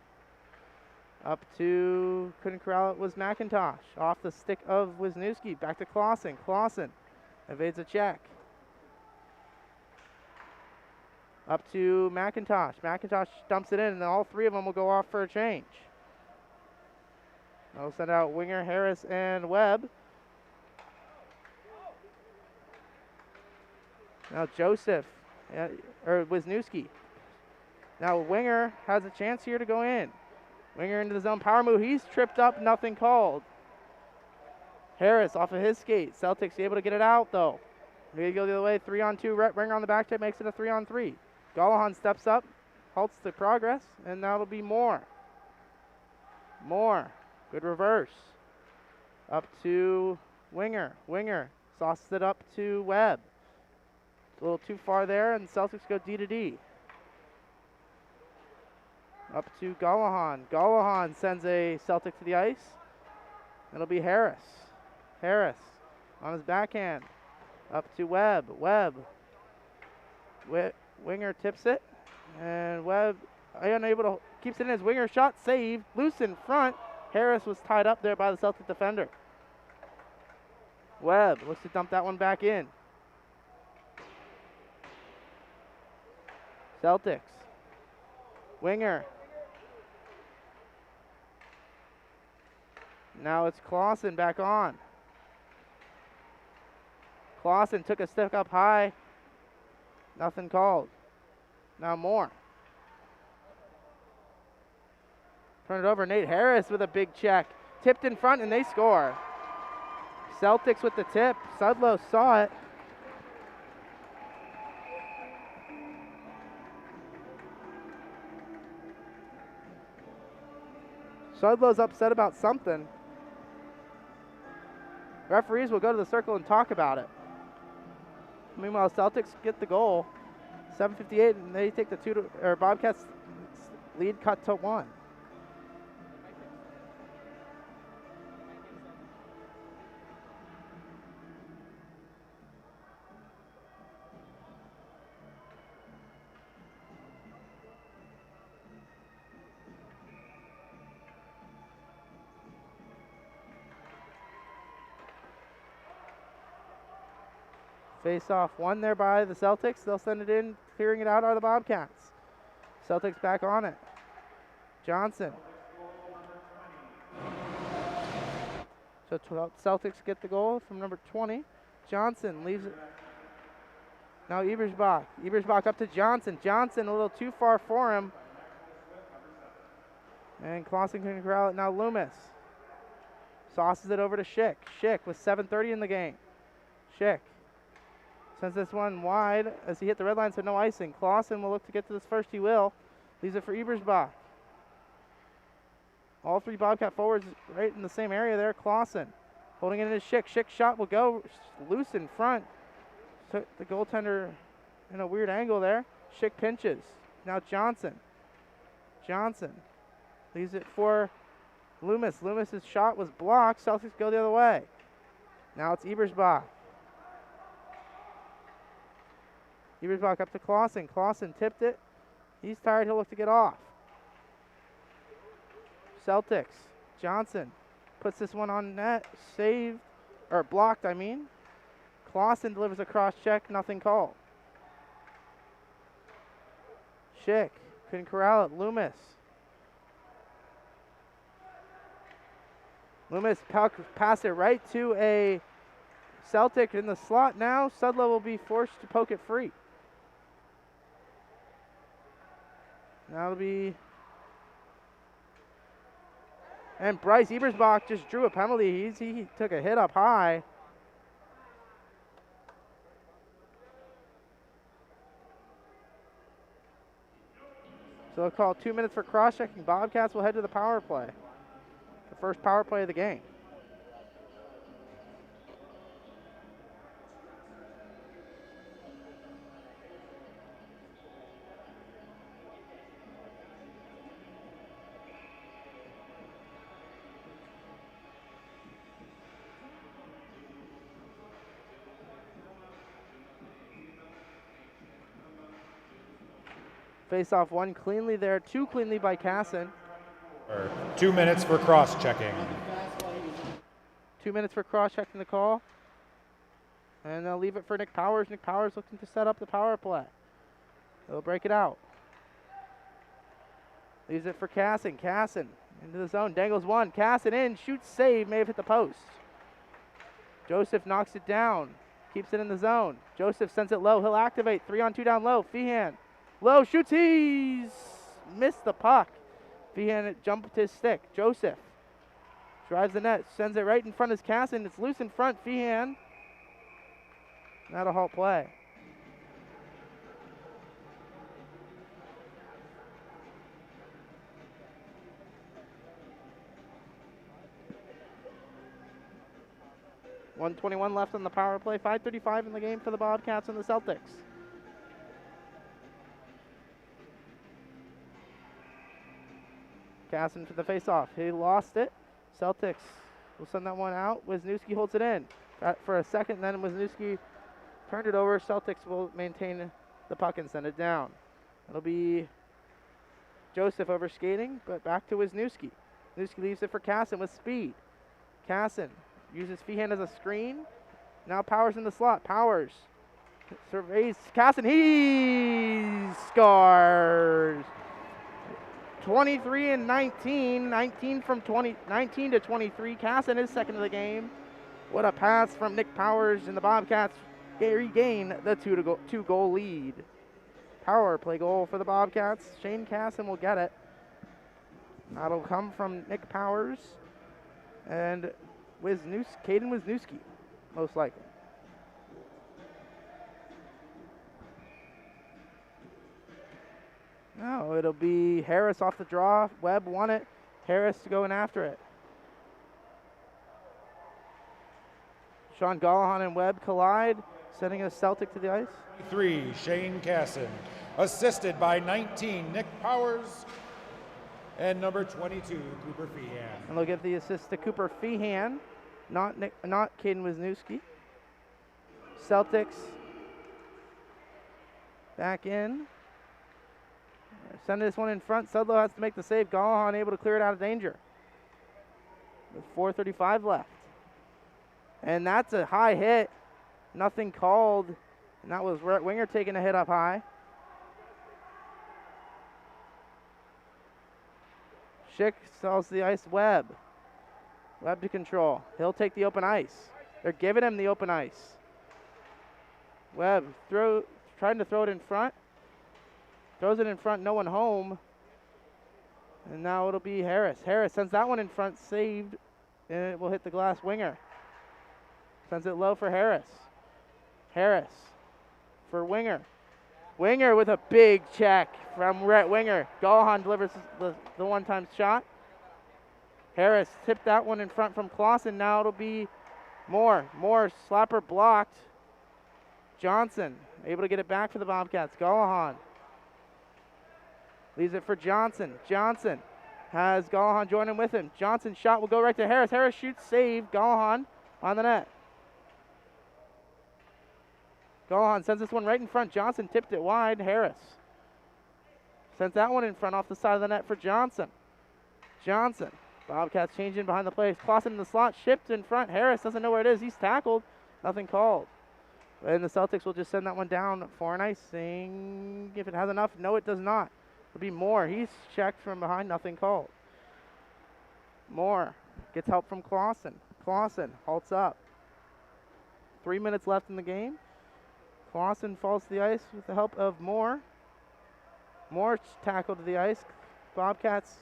Up to, couldn't corral it, was McIntosh. Off the stick of Wisniewski. Back to Clausen. Clausen evades a check. Up to McIntosh. McIntosh dumps it in, and all three of them will go off for a change. They'll send out Winger, Harris, and Webb. Now Joseph, or Wisniewski. Now Winger has a chance here to go in. Winger into the zone, power move. He's tripped up, nothing called. Harris off of his skate. Celtics able to get it out though. They go the other way, 3-on-2. Winger on the back tip makes it a 3-on-3. Gallahan steps up, halts the progress, and that'll be Moore. Moore, good reverse. Up to Winger. Winger sauces it up to Webb. A little too far there, and Celtics go D to D. Up to Gallahan. Gallahan sends a Celtic to the ice. It'll be Harris. Harris on his backhand. Up to Webb. Webb. Winger tips it. And Webb unable to, keeps it in his Winger shot. Save. Loose in front. Harris was tied up there by the Celtic defender. Webb looks to dump that one back in. Celtics. Winger. Now it's Clausen back on. Clausen took a step up high. Nothing called. Now more. Turn it over. Nate Harris with a big check. Tipped in front, and they score. Celtics with the tip. Sudlow saw it. Sudlow's upset about something. Referees will go to the circle and talk about it. Meanwhile, Celtics get the goal. 7:58, and they take the Bobcats lead cut to 1. Face off won there by the Celtics. They'll send it in. Clearing it out are the Bobcats. Celtics back on it. Johnson. So Celtics get the goal from number 20. Johnson leaves it. Now Ebersbach. Ebersbach up to Johnson. Johnson a little too far for him. And Clausen can corral it. Now Loomis. Sauces it over to Schick. Schick with 7:30 in the game. Schick. Sends this one wide as he hit the red line, so no icing. Clausen will look to get to this first. He will. Leaves it for Ebersbach. All three Bobcat forwards right in the same area there. Clausen holding it in his Schick. Schick's shot will go loose in front. Took the goaltender in a weird angle there. Schick pinches. Now Johnson. Johnson leaves it for Loomis. Loomis's shot was blocked. Celtics go the other way. Now it's Ebersbach. Ebersbach up to Clausen. Clausen tipped it. He's tired. He'll look to get off. Celtics. Johnson puts this one on net. Saved. Or blocked, I mean. Clausen delivers a cross check. Nothing called. Schick. Couldn't corral it. Loomis. Loomis passed it right to a Celtic in the slot now. Sudlow will be forced to poke it free. Now it'll be... And Bryce Ebersbach just drew a penalty. He took a hit up high. So they'll call 2 minutes for cross-checking. Bobcats will head to the power play. The first power play of the game. Face off one cleanly there, two cleanly by Casson. 2 minutes for cross-checking. 2 minutes for cross-checking the call. And they'll leave it for Nick Powers. Nick Powers looking to set up the power play. They'll break it out. Leaves it for Casson. Casson into the zone. Dangles one. Casson in. Shoots, save. May have hit the post. Joseph knocks it down. Keeps it in the zone. Joseph sends it low. He'll activate. 3-on-2 down low. Feehan. Low. Shoots. He's missed the puck. Feehan jumped to his stick. Joseph drives the net. Sends it right in front of Casson. It's loose in front. Feehan. That'll halt play. .121 left on the power play. 5:35 in the game for the Bobcats and the Celtics. Casson for the face-off. He lost it. Celtics will send that one out. Wisniewski holds it in for a second. Then Wisniewski turned it over. Celtics will maintain the puck and send it down. It'll be Joseph over skating, but back to Wisniewski. Wisniewski leaves it for Casson with speed. Casson uses Feehan as a screen. Now Powers in the slot. Powers surveys Casson. He scores. 23 and 19. 19 from 19 to 23. Casson is second of the game. What a pass from Nick Powers, and the Bobcats regain the two-goal lead. Power play goal for the Bobcats. Shane Casson will get it. That'll come from Nick Powers and Caden Wisniewski, most likely. No, it'll be Harris off the draw. Webb won it. Harris going after it. Sean Gallahan and Webb collide, sending a Celtic to the ice. 3, Shane Casson. Assisted by 19, Nick Powers. And number 22, Cooper Feehan. And they'll give the assist to Cooper Feehan, not Caden Wisniewski. Celtics back in. Send this one in front. Sudlow has to make the save. Gallahan able to clear it out of danger. With 4:35 left. And that's a high hit. Nothing called. And that was Rhett Winger taking a hit up high. Schick sells the ice. Webb to control. He'll take the open ice. They're giving him the open ice. Webb trying to throw it in front. Throws it in front, no one home. And now it'll be Harris. Harris sends that one in front, saved, and it will hit the glass. Winger sends it low for Harris. Harris for Winger. Winger with a big check from Rhett Winger. Gallahan delivers the one-time shot. Harris tipped that one in front from Clausen. Now it'll be Moore. Moore slapper blocked. Johnson able to get it back for the Bobcats. Gallahan leaves it for Johnson. Johnson has Gallahan joining with him. Johnson's shot will go right to Harris. Harris shoots, save. Gallahan on the net. Gallahan sends this one right in front. Johnson tipped it wide. Harris sends that one in front off the side of the net for Johnson. Johnson. Bobcats changing behind the play. Clausen in the slot, shipped in front. Harris doesn't know where it is. He's tackled. Nothing called. And the Celtics will just send that one down for an icing. If it has enough, no, it does not. It'll be Moore. He's checked from behind. Nothing called. Moore gets help from Clausen. Clausen halts up. 3 minutes left in the game. Clausen falls to the ice with the help of Moore. Moore tackled to the ice. Bobcats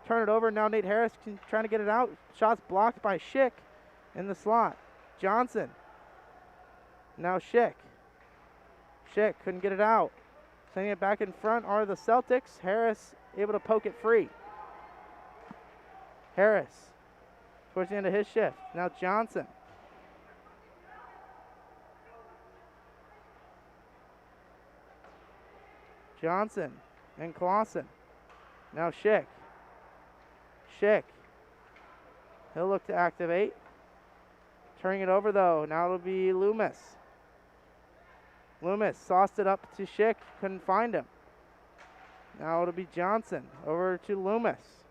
turn it over. Now Nate Harris trying to get it out. Shots blocked by Schick in the slot. Johnson. Now Schick. Schick couldn't get it out. Sending it back in front are the Celtics. Harris able to poke it free. Harris towards the end of his shift. Now Johnson. Johnson and Clausen. Now Schick. Schick. He'll look to activate. Turning it over though. Now it'll be Loomis. Loomis sauced it up to Schick. Couldn't find him. Now it'll be Johnson. Over to Loomis.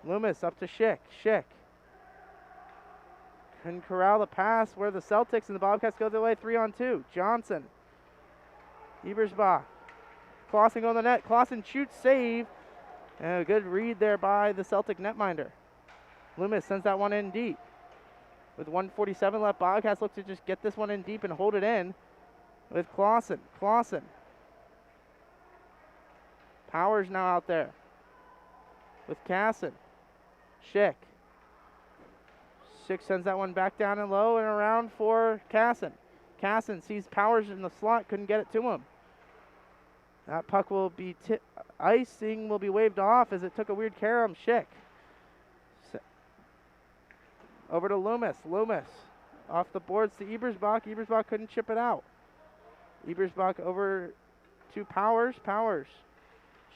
Loomis up to Schick. Schick. Couldn't corral the pass where the Celtics and the Bobcats go their way 3-on-2. Johnson. Ebersbach. Clausen on the net. Clausen shoots, save. And a good read there by the Celtic netminder. Loomis sends that one in deep. With 1:47 left, Bobcats look to just get this one in deep and hold it in with Clausen. Clausen. Powers now out there with Casson. Schick. Schick sends that one back down and low and around for Casson. Casson sees Powers in the slot, couldn't get it to him. That puck will be icing will be waved off as it took a weird carom. Schick. Over to Loomis. Loomis off the boards to Ebersbach. Ebersbach couldn't chip it out. Ebersbach over to Powers. Powers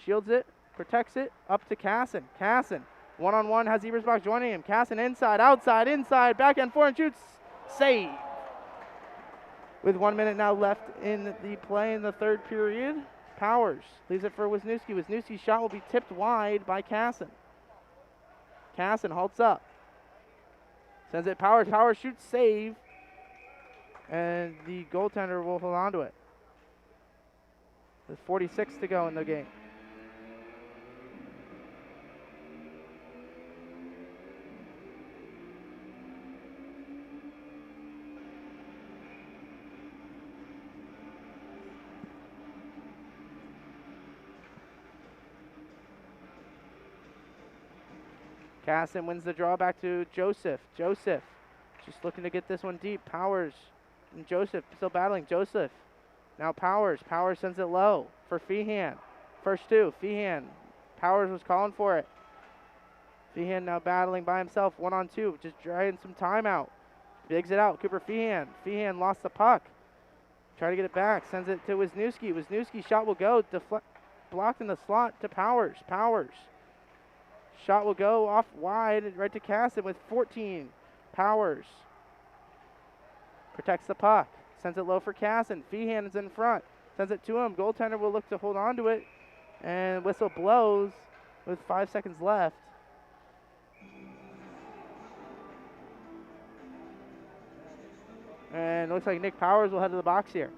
shields it, protects it, up to Casson. Casson, one-on-one, has Ebersbach joining him. Casson inside, outside, inside, backhand forehand shoots, save. With 1 minute now left in the play in the third period, Powers leaves it for Wisniewski. Wisniewski's shot will be tipped wide by Casson. Casson halts up. Sends it Powers. Powers shoots, save. And the goaltender will hold on to it. There's 46 to go in the game. Casson wins the draw back to Joseph. Joseph just looking to get this one deep. Powers and Joseph still battling. Joseph. Now Powers. Powers sends it low for Feehan. First two. Feehan. Powers was calling for it. Feehan now battling by himself. 1-on-2. Just trying some time out. Digs it out. Cooper Feehan. Feehan lost the puck. Try to get it back. Sends it to Wisniewski. Wisniewski shot will go. Blocked in the slot to Powers. Powers. Shot will go off wide right to Casson with 14. Powers. Protects the puck. Sends it low for Casson. Feehan is in front. Sends it to him. Goaltender will look to hold on to it. And whistle blows with 5 seconds left. And it looks like Nick Powers will head to the box here.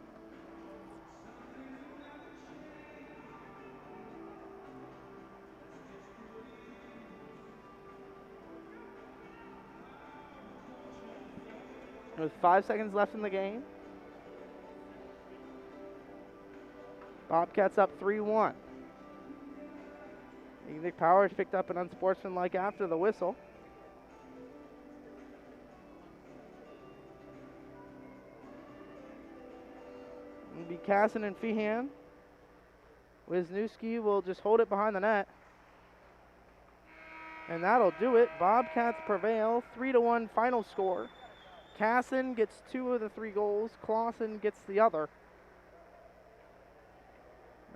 With 5 seconds left in the game. Bobcats up 3-1. Nick Powers picked up an unsportsmanlike after the whistle. It'll be Casson and Feehan. Wisniewski will just hold it behind the net. And that'll do it. Bobcats prevail. 3-1 final score. Casson gets 2 of the 3 goals. Clausen gets the other.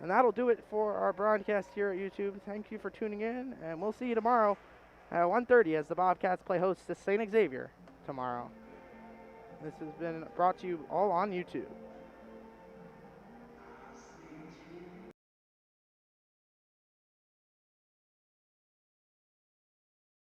And that'll do it for our broadcast here at YouTube. Thank you for tuning in, and we'll see you tomorrow at 1:30 as the Bobcats play host to St. Xavier tomorrow. This has been brought to you all on YouTube.